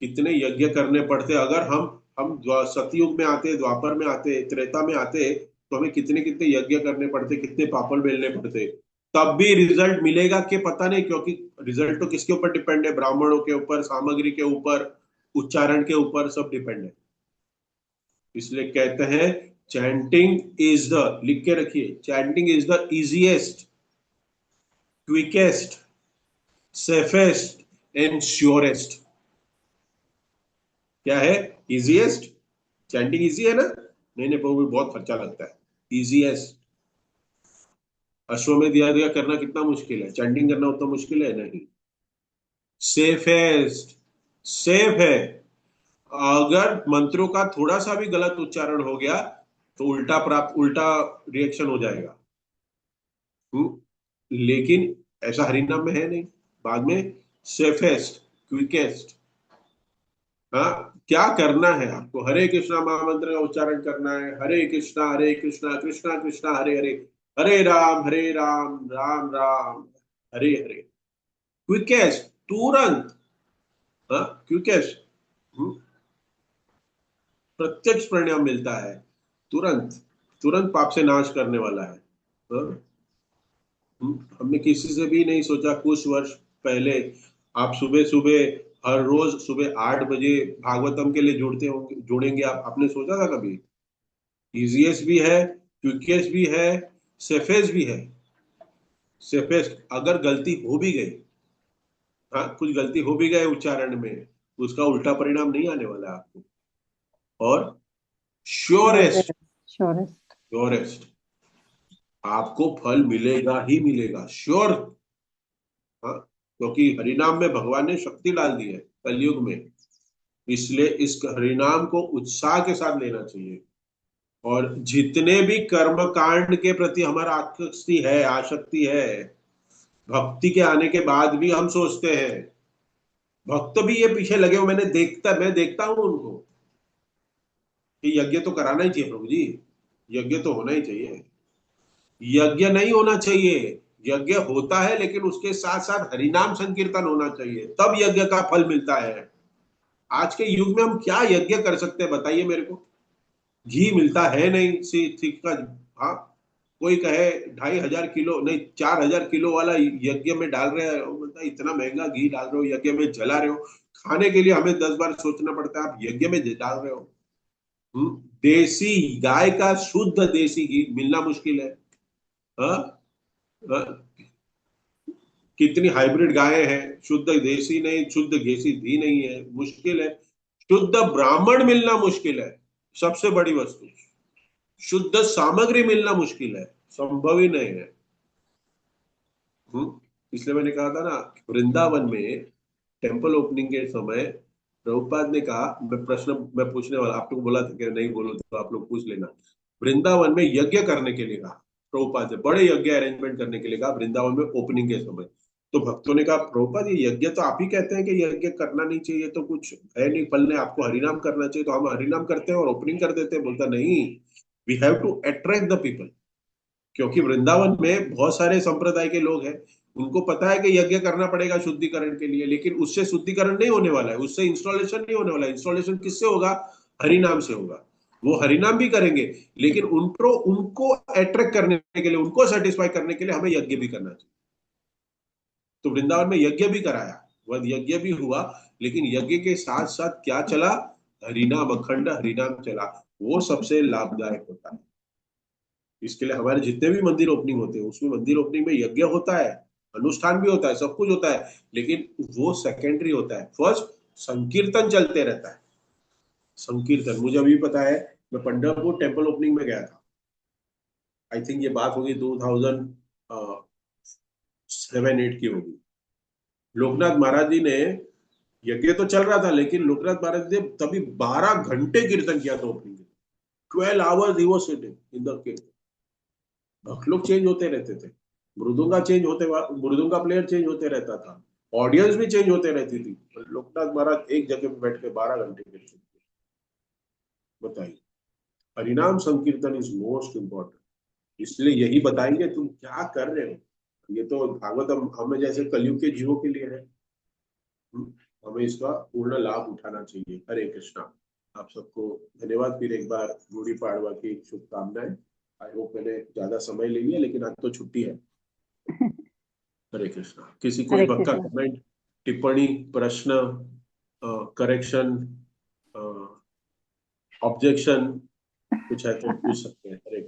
कितने यज्ञ करने पड़ते, अगर हम सतयुग में आते, द्वापर में आते, त्रेता में आते तो हमें कितने कितने यज्ञ करने पड़ते, कितने पापड़ बेलने पड़ते, तब भी रिजल्ट मिलेगा कि पता नहीं, क्योंकि रिजल्ट तो किसके ऊपर डिपेंड है? ब्राह्मणों के ऊपर, सामग्री के ऊपर, उच्चारण के ऊपर, सब डिपेंड है। इसलिए कहते हैं चैंटिंग इज द, लिख के रखिए, chanting is the easiest, quickest, safest and surest. क्या है? इजिएस्ट, चैंटिंग इजी है ना? नहीं नहीं प्रभु बहुत खर्चा लगता है। इजीएस्ट, अश्वमेध यज्ञ करना कितना मुश्किल है, चैंटिंग करना उतना मुश्किल है नहीं। सेफेस्ट, सेफ है। अगर मंत्रों का थोड़ा सा भी गलत उच्चारण हो गया तो उल्टा रिएक्शन हो जाएगा। लेकिन ऐसा हरिनाम में है नहीं। बाद में सेफेस्ट, क्विकेस्ट। हाँ, क्या करना है आपको? हरे कृष्णा महामंत्र का उच्चारण करना है, हरे कृष्णा कृष्णा कृष्णा हरे हरे, हरे राम राम राम हरे हरे। क्विकेस्ट, तुरंत। हाँ, क्विकेस्ट, प्रत्यक्ष परिणाम मिलता है, तुरंत, तुरंत पाप से नाश करने वाला है। हाँ? हमने किसी से भी नहीं सोचा कुछ वर्ष पहले आप सुबह सुबह हर रोज सुबह 8 बजे भागवतम के लिए जोड़ेंगे आप, आपने सोचा था कभी? इजीएस्ट भी है, क्विकेस्ट भी है, सेफेस्ट भी है। सेफेस्ट, अगर गलती हो भी गई, हाँ कुछ गलती हो भी गए उच्चारण में, तो उसका उल्टा परिणाम नहीं आने वाला है आपको। और श्योरेस्ट, श्योरेस्ट। श्योरेस्ट, आपको फल मिलेगा ही मिलेगा, श्योर। हाँ, क्योंकि हरिनाम में भगवान ने शक्ति डाल दी है कलयुग में, इसलिए इस हरिनाम को उत्साह के साथ लेना चाहिए। और जितने भी कर्म कांड के प्रति हमारा आसक्ति है, भक्ति के आने के बाद भी हम सोचते हैं, भक्त भी ये पीछे लगे हुए, मैं देखता हूं उनको कि यज्ञ तो कराना ही चाहिए प्रभु जी, यज्ञ तो होना ही चाहिए। यज्ञ नहीं होना चाहिए, यज्ञ होता है लेकिन उसके साथ साथ हरिनाम संकीर्तन होना चाहिए, तब यज्ञ का फल मिलता है। आज के युग में हम क्या यज्ञ कर सकते हैं बताइए मेरे को? घी मिलता है नहीं, सी ठीक का। हाँ, कोई कहे 2,500 किलो नहीं 4,000 किलो वाला यज्ञ में डाल रहे हैं, बोलता है इतना महंगा घी डाल रहे हो, यज्ञ में जला रहे हो। खाने के लिए हमें 10 बार सोचना पड़ता है, आप यज्ञ में डाल रहे हो। देसी गाय का शुद्ध देसी घी मिलना मुश्किल है। हाँ? हाँ? कितनी हाइब्रिड गायें हैं, शुद्ध देसी नहीं, शुद्ध देसी घी नहीं है, मुश्किल है। शुद्ध ब्राह्मण मिलना मुश्किल है, सबसे बड़ी वस्तु। शुद्ध सामग्री मिलना मुश्किल है, संभव ही नहीं है। इसलिए मैंने कहा था ना, वृंदावन में टेम्पल ओपनिंग के समय प्रभुपाद ने कहा, मैं पूछने वाला, आप लोग बोला था कि नहीं बोलो तो आप लोग पूछ लेना। वृंदावन में यज्ञ करने के लिए कहा प्रभुपाद ने, बड़े यज्ञ अरेंजमेंट करने के लिए कहा वृंदावन में ओपनिंग के समय। तो भक्तों ने कहा प्रभुपाद ये यज्ञ तो आप ही कहते हैं कि यज्ञ करना नहीं चाहिए, तो कुछ है नहीं फल ने, आपको हरिनाम करना चाहिए, तो हम हरिनाम करते हैं और ओपनिंग कर देते हैं। बोलता नहीं, we have to attract the people, क्योंकि वृंदावन में बहुत सारे संप्रदाय के लोग हैं, उनको पता है कि यज्ञ करना पड़ेगा शुद्धिकरण के लिए, लेकिन उससे शुद्धिकरण नहीं होने वाला है, उससे इंस्टॉलेशन नहीं होने वाला है। इंस्टॉलेशन किससे होगा? हरिनाम से होगा। वो हरिनाम भी करेंगे, लेकिन उनको उनको अट्रैक्ट करने के लिए, उनको सेटिस्फाई करने के लिए हमें यज्ञ भी करना चाहिए। तो वृंदावन में यज्ञ भी कराया, वह यज्ञ भी हुआ, लेकिन यज्ञ के साथ साथ क्या चला? हरिनाम, अखंड हरिनाम चला। वो सबसे लाभदायक होता है। इसके लिए हमारे जितने भी मंदिर ओपनिंग होते हैं, उसमें मंदिर ओपनिंग में यज्ञ होता है, अनुष्ठान भी होता है, सब कुछ होता है, लेकिन वो सेकेंडरी होता है। फर्स्ट संकीर्तन चलते रहता है। संकीर्तन मुझे अभी पता है, मैं पंढरपुर टेम्पल ओपनिंग में गया था। आई थिंक ये बात होगी 2007-8 की होगी। लोकनाथ महाराज जी ने, यज्ञ तो चल रहा था, लेकिन लोकनाथ महाराज जी ने तभी 12 घंटे कीर्तन किया था ओपनिंग में। 12 hours he was sitting in the कीर्तन। भक्त लोग चेंज होते रहते थे, मृदुंगा प्लेयर चेंज होते रहता था, ऑडियंस भी चेंज होते रहती थी, लोकनाथ महाराज एक जगह पे बैठ के 12 घंटे कीर्तन किए। बताइए, हरिनाम संकीर्तन इज मोस्ट इंपॉर्टेंट। इसलिए यही बताएंगे तुम क्या कर रहे हो। ये तो भागवतम हमें जैसे कलयुग के जीवों के लिए है। हम्म, हमें इसका पूर्ण लाभ उठाना चाहिए। हरे कृष्णा। आप सबको धन्यवाद फिर एक बार, गुड़ी पाड़वा की शुभकामनाएं। आई होप मैंने ज्यादा समय ले लिया, लेकिन आज तो छुट्टी है। हरे कृष्णा। किसी कोई हरे भक्त का कृष्ण। कमेंट, टिप्पणी, प्रश्न, करेक्शन, ऑब्जेक्शन कुछ है तो पूछ सकते हैं। हरे